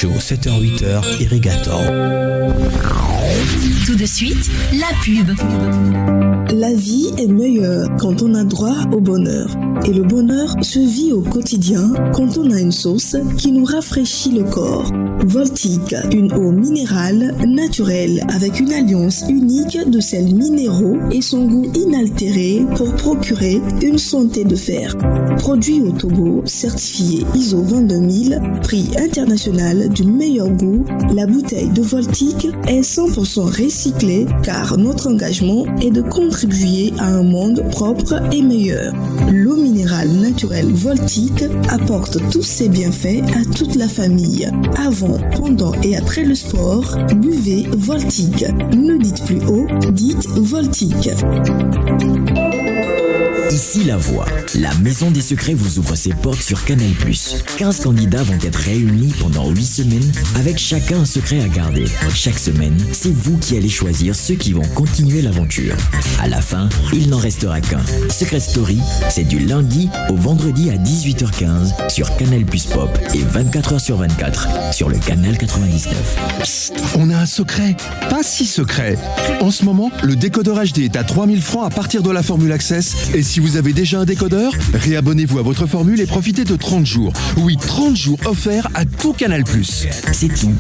Show, 7h-8h, Irrigator. Tout de suite, la pub. La vie est meilleure quand on a droit au bonheur. Et le bonheur se vit au quotidien quand on a une sauce qui nous rafraîchit le corps. Voltique, une eau minérale naturelle avec une alliance unique de sels minéraux et son goût inaltéré pour procurer une santé de fer. Produit au Togo, certifié ISO 22000, prix international du meilleur goût, la bouteille de Voltique est 100% recyclée car notre engagement est de contribuer à un monde propre et meilleur. L'eau minérale naturelle Voltique apporte tous ses bienfaits à toute la famille. Avant, pendant et après le sport, buvez Voltique. Ne dites plus haut, dites Voltique. Ici La Voix, la Maison des Secrets vous ouvre ses portes sur Canal+. 15 candidats vont être réunis pendant 8 semaines avec chacun un secret à garder. Chaque semaine, c'est vous qui allez choisir ceux qui vont continuer l'aventure. À la fin, il n'en restera qu'un. Secret Story, c'est du lundi au vendredi à 18h15 sur Canal+ Pop et 24h/24 sur le canal 99. Psst, on a un secret. Pas si secret. En ce moment, le décodeur HD est à 3000 francs à partir de la formule Access. Et si vous avez déjà un décodeur, réabonnez-vous à votre formule et profitez de 30 jours. Oui, 30 jours offerts à tout Canal+. C'est tout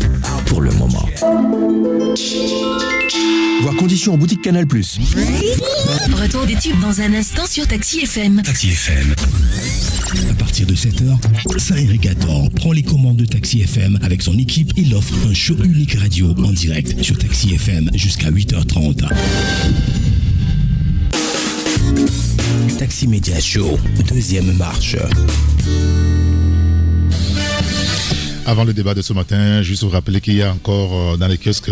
pour le moment. Voir conditions en boutique Canal+. Retour des tubes dans un instant sur Taxi FM. Taxi FM. À partir de 7h, Saint-Irrigator prend les commandes de Taxi FM avec son équipe. Il offre un show unique radio en direct sur Taxi FM jusqu'à 8h30. Taxi Media Show, deuxième marche. Avant le débat de ce matin, juste vous rappeler qu'il y a encore dans les kiosques,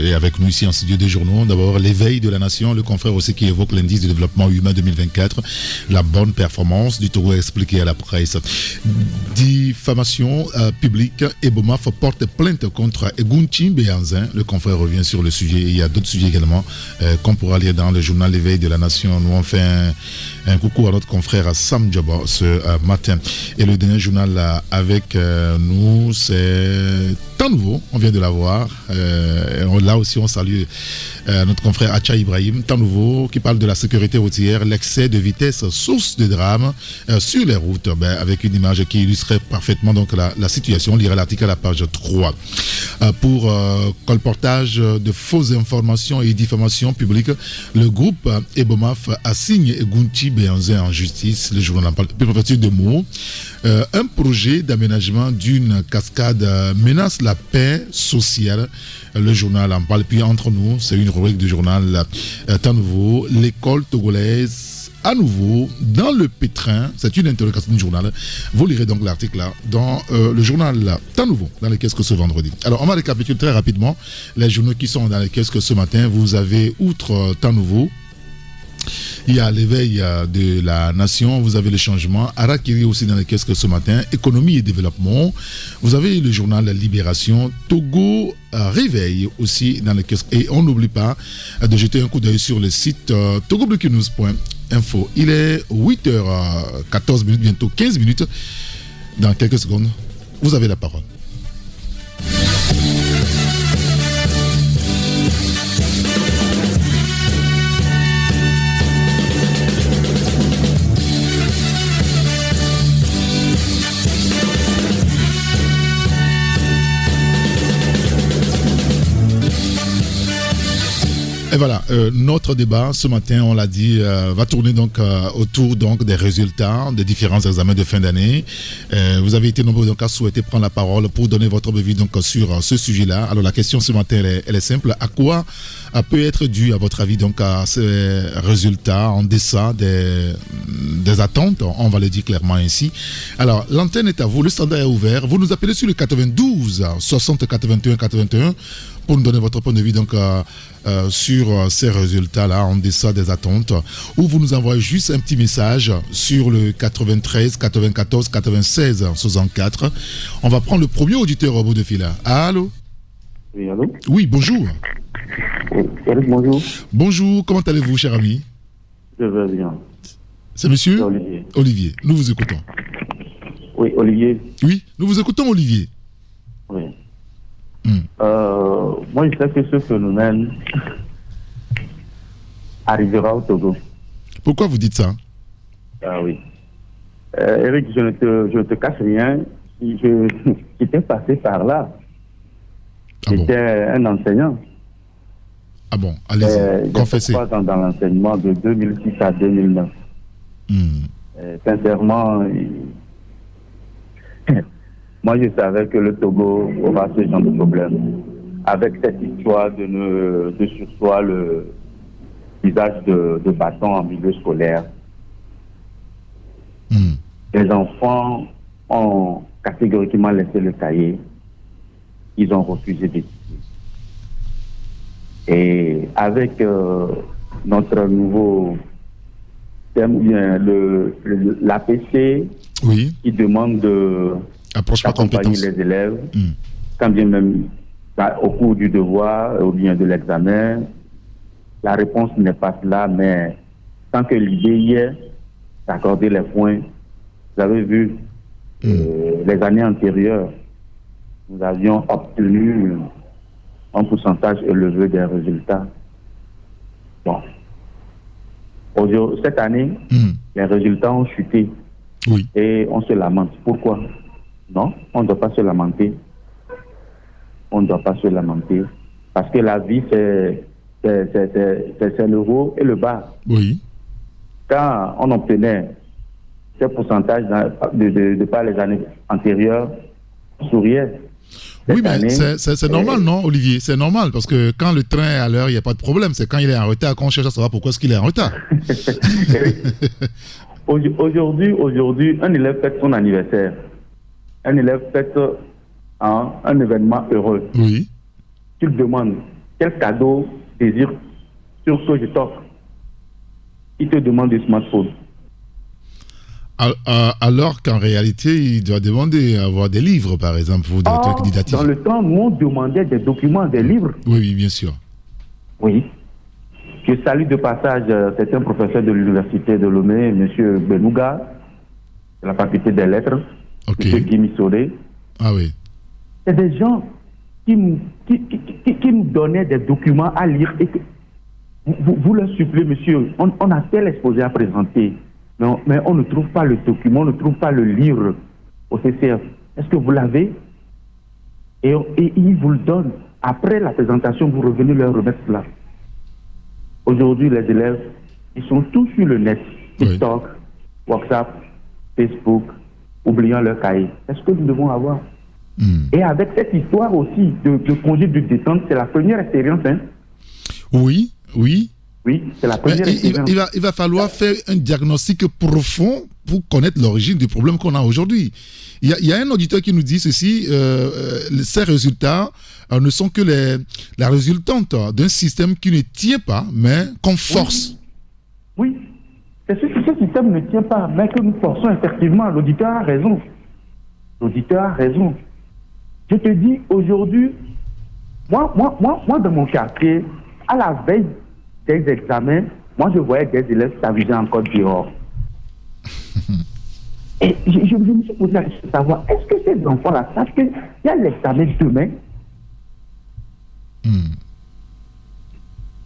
et avec nous ici en studio des journaux, d'abord l'éveil de la nation, le confrère aussi qui évoque l'indice de développement humain 2024, la bonne performance du Togo expliqué à la presse. Diffamation publique, Ebomaf porte plainte contre Egunchi Beyanzin. Le confrère revient sur le sujet. Il y a d'autres sujets également qu'on pourra lire dans le journal L'éveil de la nation. Nous on fait un coucou à notre confrère Sam Djaba ce matin. Et le dernier journal avec nous, c'est Temps Nouveau, on vient de l'avoir. Là aussi, on salue notre confrère Acha Ibrahim, Temps Nouveau, qui parle de la sécurité routière, l'excès de vitesse, source de drame sur les routes, avec une image qui illustrait parfaitement donc, la situation. On lira l'article à la page 3. Pour colportage de fausses informations et diffamation publique, le groupe Ebomaf assigne Egunchi Beyanzin en justice. Le journal en parle, préfecture de Meaux. Un projet d'aménagement d'une cascade menace la paix sociale. Le journal en parle. Puis entre nous, c'est une rubrique du journal Temps Nouveau. L'école togolaise à nouveau dans le pétrin. C'est une interrogation du journal. Vous lirez donc l'article là dans le journal Temps Nouveau dans les kiosques ce vendredi. Alors on va récapituler très rapidement les journaux qui sont dans les kiosques ce matin. Vous avez outre Temps Nouveau, il y a l'éveil de la nation, vous avez le changement, Arakiri aussi dans les kiosques ce matin, économie et développement, vous avez le journal Libération, Togo réveil aussi dans les kiosques. Et on n'oublie pas de jeter un coup d'œil sur le site togobreakingnews.info. Il est 8h14, bientôt 15 minutes. Dans quelques secondes, vous avez la parole. Et voilà, notre débat ce matin, on l'a dit, va tourner donc autour donc des résultats des différents examens de fin d'année. Vous avez été nombreux donc à souhaiter prendre la parole pour donner votre avis donc sur ce sujet-là. Alors la question ce matin, elle est simple. À quoi peut être dû, à votre avis, donc à ces résultats en deçà des attentes? On va le dire clairement ainsi. Alors l'antenne est à vous, le standard est ouvert. Vous nous appelez sur le 92 60 81 81 pour nous donner votre point de vue donc sur ces résultats-là en deçà des attentes, ou vous nous envoyez juste un petit message sur le 93 94 96 64. On va prendre le premier auditeur au bout de fil. Allô? Oui, allô? Oui, bonjour. Oui, bonjour. Bonjour, comment allez-vous, cher ami? Je vais bien. C'est monsieur? Olivier. Olivier, nous vous écoutons. Oui, Olivier. Oui, nous vous écoutons, Olivier. Moi, je sais que ce phénomène arrivera au Togo. Pourquoi vous dites ça? Ah oui. Eric, je ne te cache rien. J'étais passé par là. J'étais un enseignant. Ah bon, allez-y, confessez. J'ai 3 ans dans l'enseignement de 2006 à 2009. Sincèrement, moi je savais que le Togo aura ce genre de problème. Avec cette histoire de sursoir le usage de bâtons en milieu scolaire. Les enfants ont catégoriquement laissé le cahier. Ils ont refusé d'étudier. Et avec notre nouveau thème, l'APC, qui demande d'accompagner les élèves, quand bien même au cours du devoir ou bien de l'examen, la réponse n'est pas là, mais tant que l'idée y est d'accorder les points, vous avez vu, les années antérieures, nous avions obtenu un pourcentage élevé des résultats. Bon. Cette année, les résultats ont chuté. Et on se lamente. Pourquoi? Non, on ne doit pas se lamenter. On ne doit pas se lamenter. Parce que la vie, c'est le haut et le bas. Oui. Quand on obtenait ces pourcentages de par les années antérieures, on souriait. Oui, mais c'est normal, non, Olivier? C'est normal, parce que quand le train est à l'heure, il n'y a pas de problème. C'est quand il est en retard qu'on cherche à savoir pourquoi est-ce qu'il est en retard. Aujourd'hui, un élève fête son anniversaire. Un élève fête un événement heureux. Oui. Tu le demandes, quel cadeau désires sur ce que je t'offre? Il te demande des smartphones. Alors qu'en réalité, il doit demander à avoir des livres, par exemple, pour des trucs didactiques. Dans le temps, nous, on demandait des documents, des livres. Oui, bien sûr. Oui. Je salue de passage certains professeurs de l'université de Lomé, M. Benouga, de la faculté des lettres, M. Guy Soré. Ah oui. C'est des gens qui nous donnaient des documents à lire et que vous leur suppliez, monsieur, on a tel exposé à présenter. Non, mais on ne trouve pas le document, on ne trouve pas le livre au CCF. Est-ce que vous l'avez? Et ils vous le donnent. Après la présentation, vous revenez leur remettre cela. Aujourd'hui, les élèves, ils sont tous sur le net. TikTok, WhatsApp, Facebook, oubliant leur cahier. Est-ce que nous devons avoir? Et avec cette histoire aussi de congé de détente, c'est la première expérience. Hein? Oui. Oui, c'est la première expérience. Il va falloir faire un diagnostic profond pour connaître l'origine du problème qu'on a aujourd'hui. Il y a un auditeur qui nous dit ceci, ces résultats ne sont que la résultante d'un système qui ne tient pas, mais qu'on force. Oui, c'est ce système ne tient pas, mais que nous forçons effectivement. L'auditeur a raison. Je te dis, aujourd'hui, moi, dans mon quartier, à la veille des examens, moi, je voyais des élèves s'amuser encore dehors. Et je me suis posé la question de savoir, est-ce que ces enfants-là savent qu'il y a l'examen demain?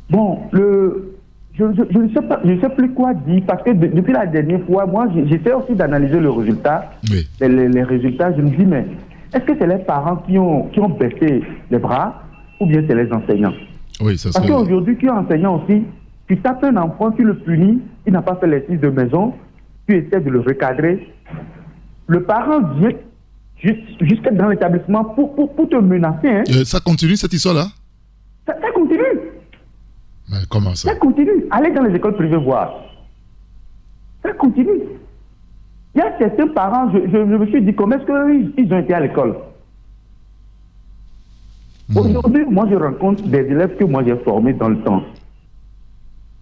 Bon, je ne sais plus quoi dire, parce que depuis la dernière fois, moi, j'essaie aussi d'analyser le résultat. Oui. Les résultats, je me dis, mais est-ce que c'est les parents qui ont baissé les bras, ou bien c'est les enseignants? Oui, ça Parce qu'aujourd'hui, tu es enseignant aussi, tu tapes un enfant, tu le punis, il n'a pas fait l'exercice de maison, tu essaies de le recadrer. Le parent vient jusqu'à dans l'établissement pour te menacer. Hein. Ça continue cette histoire-là? Ça continue. Mais comment ça? Ça continue. Allez dans les écoles privées voir. Ça continue. Il y a certains parents, je me suis dit, comment est-ce qu'ils ont été à l'école? Aujourd'hui, moi, je rencontre des élèves que moi, j'ai formés dans le temps.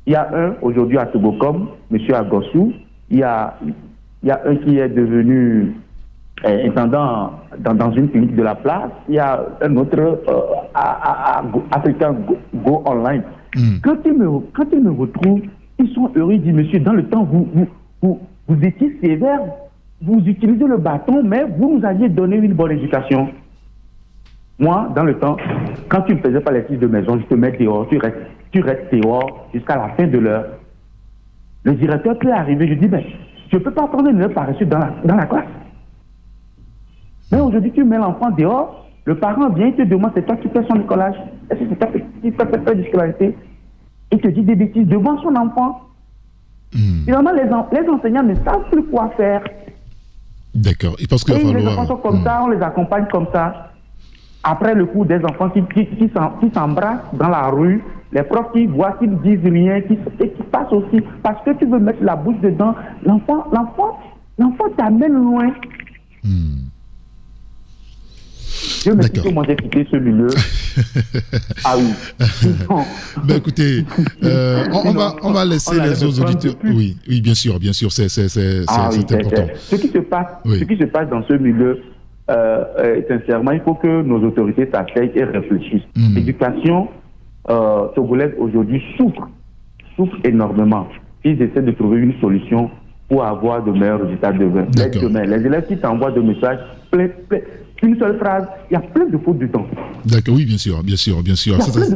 Il y a un, aujourd'hui, à Togocom, M. Agossou. Il y a un qui est devenu intendant dans une clinique de la place. Il y a un autre à African Go Online. Quand ils me retrouvent, ils sont heureux. Ils disent, monsieur, dans le temps, vous étiez sévère, vous utilisez le bâton, mais vous nous aviez donné une bonne éducation. Moi, dans le temps, quand tu ne faisais pas les fiches de maison, je te mets dehors, tu restes dehors jusqu'à la fin de l'heure. Le directeur peut arriver, je dis, mais je ne peux pas prendre une heure paressue dans la classe. Mais aujourd'hui, tu mets l'enfant dehors, le parent vient, il te demande, c'est toi qui fais son écolage. Est-ce que c'est toi qui fais de scolarité? Il te dit des bêtises devant son enfant. Finalement, les enseignants ne savent plus quoi faire. D'accord. Et parce que les enfants sont comme ça, on les accompagne comme ça. Après le coup, des enfants qui s'embrassent dans la rue, les profs qui voient qu'ils disent rien, et qui passent aussi. Parce que tu veux mettre la bouche dedans, l'enfant t'amène loin. Je me suis comment quitter ce milieu. Ah oui. Ben écoutez, on va laisser les autres auditeurs. Oui, bien sûr, c'est important. Ce qui se passe dans ce milieu, sincèrement, il faut que nos autorités s'asseyent et réfléchissent. L'éducation togolaise aujourd'hui souffre énormément. Ils essaient de trouver une solution pour avoir de meilleurs résultats demain. Les élèves qui t'envoient des messages une seule phrase, il y a plein de fautes du temps. D'accord, oui, bien sûr.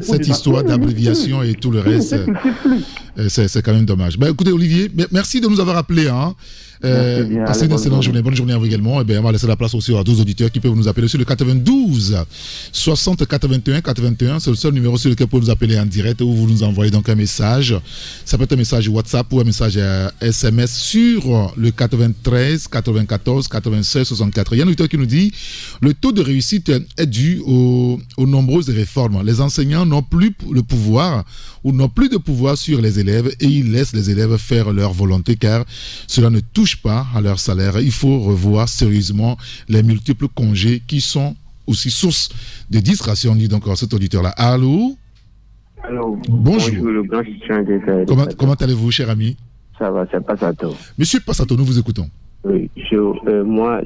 Cette histoire d'abréviation et tout le reste, c'est quand même dommage. Ben, écoutez, Olivier, merci de nous avoir appelés. Passez une excellente journée. Bonne journée à vous également. Et bien, on va laisser la place aussi à 2 auditeurs qui peuvent nous appeler sur le 92 60 81 81. C'est le seul numéro sur lequel vous pouvez nous appeler en direct ou vous nous envoyez donc un message. Ça peut être un message WhatsApp ou un message SMS sur le 93 94 96 64. Il y a un auditeur qui nous dit le taux de réussite est dû aux nombreuses réformes. Les enseignants n'ont plus le pouvoir ou n'ont plus de pouvoir sur les élèves et ils laissent les élèves faire leur volonté car cela ne touche pas à leur salaire. Il faut revoir sérieusement les multiples congés qui sont aussi source de distraction, dit donc cet auditeur-là. Allô? Allô. Bonjour. Le grand comment allez-vous, cher ami? Ça va, c'est Passato. Monsieur Passato, nous vous écoutons. Oui, moi,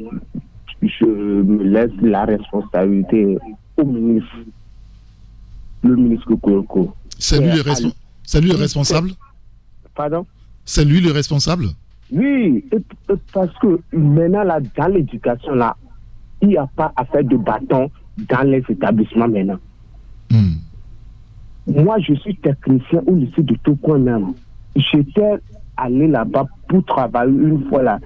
je me laisse la responsabilité au ministre, le ministre Kokoroko. C'est lui le responsable? Pardon? C'est lui le responsable? Oui, parce que maintenant, là, dans l'éducation, là, il n'y a pas à faire de bâton dans les établissements maintenant. Moi, je suis technicien au lycée de Tokoin même. J'étais allé là-bas pour travailler une fois là.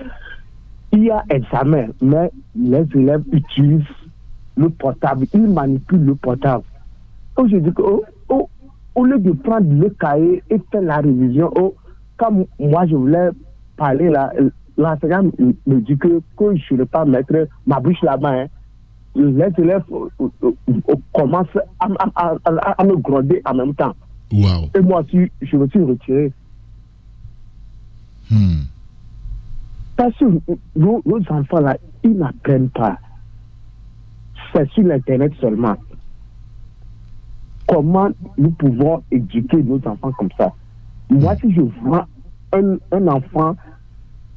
Il y a examen, mais les élèves utilisent le portable, ils manipulent le portable. Donc, je dis que, au lieu de prendre le cahier et faire la révision, comme moi je voulais parler là, l'enseignant me dit que je ne vais pas mettre ma bouche là-bas. Les élèves commencent à me gronder en même temps. Wow. Et moi aussi, je me suis retiré. Parce que nos enfants là, ils n'apprennent pas. C'est sur l'internet seulement. Comment nous pouvons éduquer nos enfants comme ça? Moi, si je vois un enfant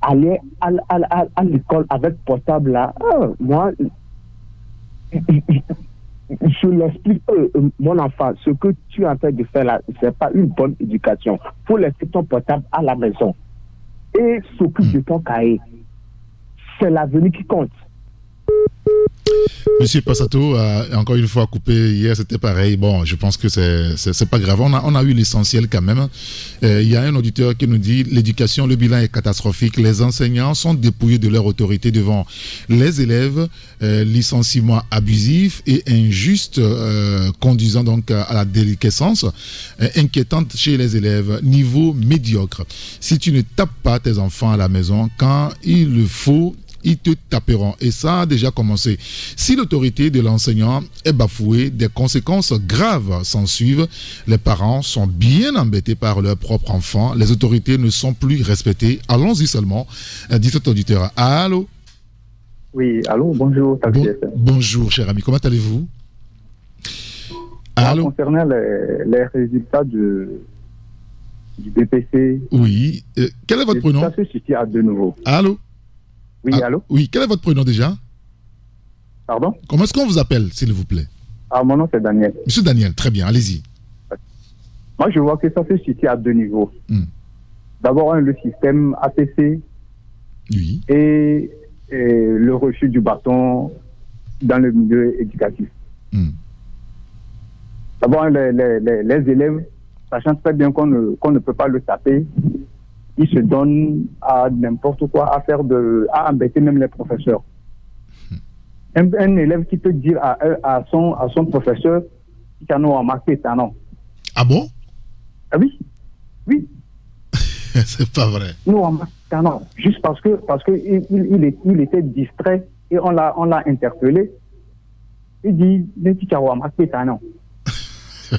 aller à l'école avec portable là, moi, je l'explique, mon enfant, ce que tu es en train de faire là, c'est pas une bonne éducation. Il faut laisser ton portable à la maison et s'occupe de ton cahier. C'est l'avenir qui compte. Monsieur Passato a encore une fois coupé hier, c'était pareil. Bon, je pense que c'est pas grave. On a eu l'essentiel quand même. Il y a un auditeur qui nous dit l'éducation, le bilan est catastrophique. Les enseignants sont dépouillés de leur autorité devant les élèves. Licenciement abusif et injuste, conduisant donc à la déliquescence inquiétante chez les élèves. Niveau médiocre. Si tu ne tapes pas tes enfants à la maison, quand il le faut, ils te taperont. Et ça a déjà commencé. Si l'autorité de l'enseignant est bafouée, des conséquences graves s'en suivent. Les parents sont bien embêtés par leurs propres enfants. Les autorités ne sont plus respectées. Allons-y seulement. 17 auditeurs. Allô? Oui, allô, bonjour. Bonjour, cher ami. Comment allez-vous? Allô? Concernant les résultats du BPC. Oui. Quel est votre prénom? Ça se situe à de nouveau. Allô? Oui, allô? Oui, quel est votre prénom déjà? Pardon? Comment est-ce qu'on vous appelle, s'il vous plaît? Mon nom c'est Daniel. Monsieur Daniel, très bien, allez-y. Moi, je vois que ça se situe à 2 niveaux. D'abord, le système APC. Oui. Et le refus du bâton dans le milieu éducatif. D'abord, les élèves, sachant très bien qu'on ne peut pas le taper, ils se donnent à n'importe quoi, à embêter même les professeurs. Un élève qui peut dire à son professeur qu'il a remarqué talent. Ah bon? Ah oui. Oui. C'est pas vrai. Nous remarqué talent. Juste parce que il était distrait et on l'a interpellé. Il dit, mais tu as remarqué talent.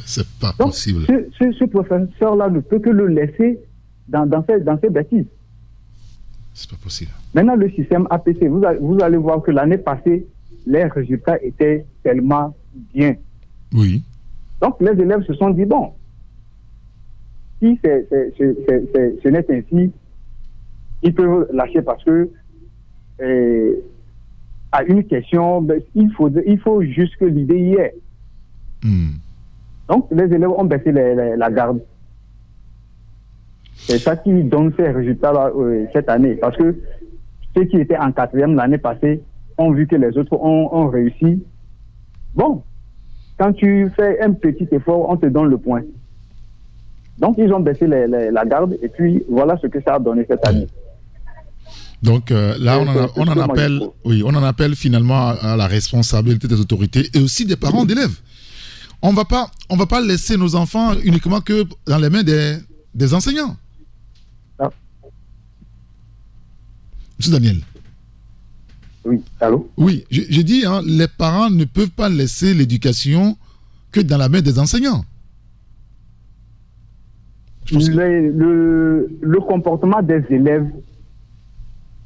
C'est pas possible. Ce professeur-là ne peut que le laisser dans ses bêtises. C'est pas possible. Maintenant, le système APC, vous allez voir que l'année passée, les résultats étaient tellement bien. Oui. Donc, les élèves se sont dit, bon, si ce n'est ainsi, ils peuvent lâcher parce que à une question, il faut juste que l'idée y est. Donc, les élèves ont baissé la garde. C'est ça qui donne ces résultats-là cette année. Parce que ceux qui étaient en 4e l'année passée ont vu que les autres ont réussi. Bon, quand tu fais un petit effort, on te donne le point. Donc, ils ont baissé la garde et puis voilà ce que ça a donné cette année. Donc là, on en appelle finalement à la responsabilité des autorités et aussi des parents d'élèves. On va pas laisser nos enfants uniquement que dans les mains des enseignants. Ah. Monsieur Daniel. Oui, allô? Oui, j'ai dit, les parents ne peuvent pas laisser l'éducation que dans la main des enseignants. Le comportement des élèves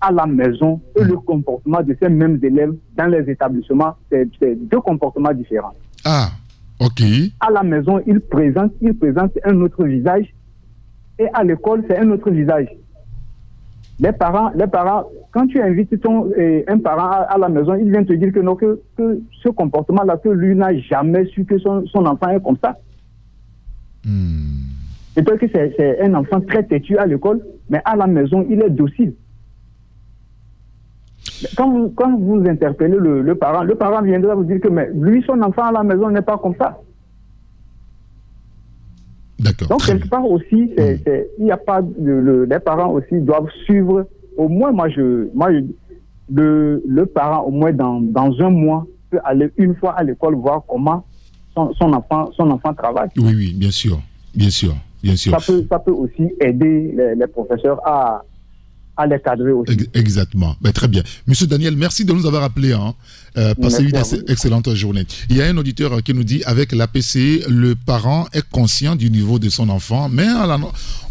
à la maison et le comportement de ces mêmes élèves dans les établissements, c'est deux comportements différents. Ah, ok. À la maison, ils présentent un autre visage et à l'école, c'est un autre visage. Les parents, quand tu invites un parent à la maison, il vient te dire que non, que ce comportement-là, que lui n'a jamais su que son enfant est comme ça. Peut-être que c'est un enfant très têtu à l'école, mais à la maison, il est docile. Quand vous interpellez le parent viendra vous dire que mais lui, son enfant à la maison n'est pas comme ça. D'accord. Donc, quelque part aussi, il n'y a pas les parents aussi doivent suivre. Au moins, le parent, au moins dans un mois, peut aller une fois à l'école voir comment son enfant travaille. Oui, bien sûr. Ça peut aussi aider les professeurs à les cadrer aussi. Exactement. Très bien. Monsieur Daniel, merci de nous avoir appelés. Passez une excellente journée. Il y a un auditeur qui nous dit, avec l'APC, le parent est conscient du niveau de son enfant, mais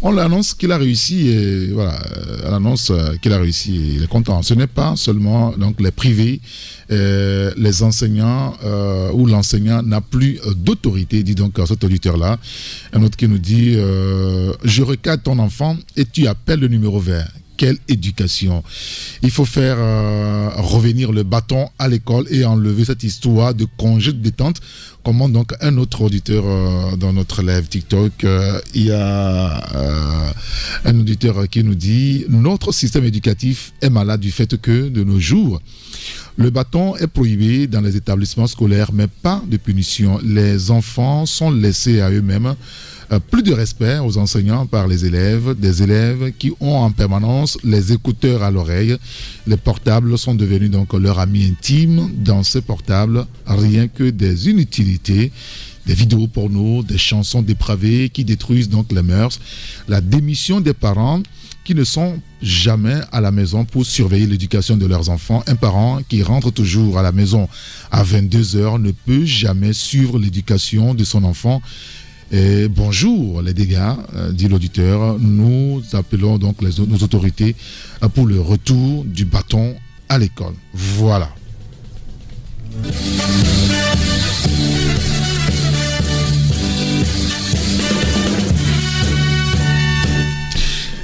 on l'annonce qu'il a réussi et voilà, on annonce qu'il a réussi et il est content. Ce n'est pas seulement donc les privés, les enseignants où l'enseignant n'a plus d'autorité, dit donc cet auditeur-là. Un autre qui nous dit, je recadre ton enfant et tu appelles le numéro vert. Quelle éducation! Il faut faire revenir le bâton à l'école et enlever cette histoire de congé de détente. Comment donc un autre auditeur dans notre live TikTok, il y a un auditeur qui nous dit « Notre système éducatif est malade du fait que, de nos jours, le bâton est prohibé dans les établissements scolaires, mais pas de punition. Les enfants sont laissés à eux-mêmes. Plus de respect aux enseignants par les élèves, des élèves qui ont en permanence les écouteurs à l'oreille. Les portables sont devenus donc leur ami intime. Dans ces portables, rien que des inutilités, des vidéos porno, des chansons dépravées qui détruisent donc les mœurs. La démission des parents qui ne sont jamais à la maison pour surveiller l'éducation de leurs enfants. Un parent qui rentre toujours à la maison à 22h ne peut jamais suivre l'éducation de son enfant. Et bonjour les dégâts, dit l'auditeur. Nous appelons donc nos autorités pour le retour du bâton à l'école. Voilà.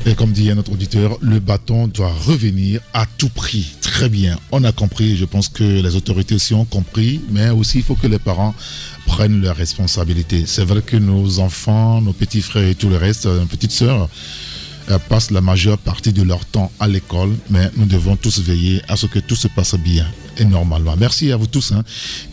Et comme dit un autre auditeur, le bâton doit revenir à tout prix. Très bien, on a compris, je pense que les autorités aussi ont compris, mais aussi il faut que les parents prennent leurs responsabilités. C'est vrai que nos enfants, nos petits frères et tout le reste, nos petites sœurs, passent la majeure partie de leur temps à l'école, mais nous devons tous veiller à ce que tout se passe bien Et normalement. Merci à vous tous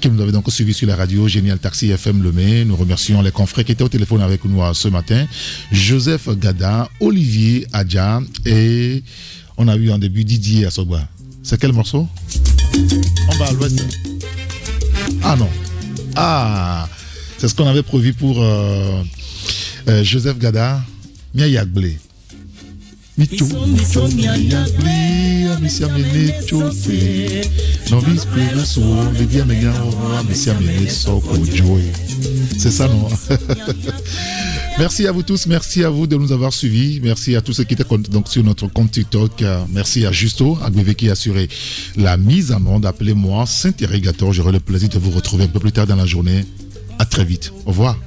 qui nous avez donc suivis sur la radio Génial Taxi FM Lemay. Nous remercions les confrères qui étaient au téléphone avec nous ce matin. Joseph Gada, Olivier Adja et on a eu en début Didier Assoba. C'est quel morceau? En bas à l'ouest. Ah non. Ah, c'est ce qu'on avait prévu pour Joseph Gada. Mia Yagblé. Michou, c'est ça, non? Merci à vous tous, merci à vous de nous avoir suivis, merci à tous ceux qui étaient donc sur notre compte TikTok, merci à Justo, à Gouvé qui a assuré la mise en onde. Appelez-moi Saint-Irrigator, j'aurai le plaisir de vous retrouver un peu plus tard dans la journée. À très vite, au revoir.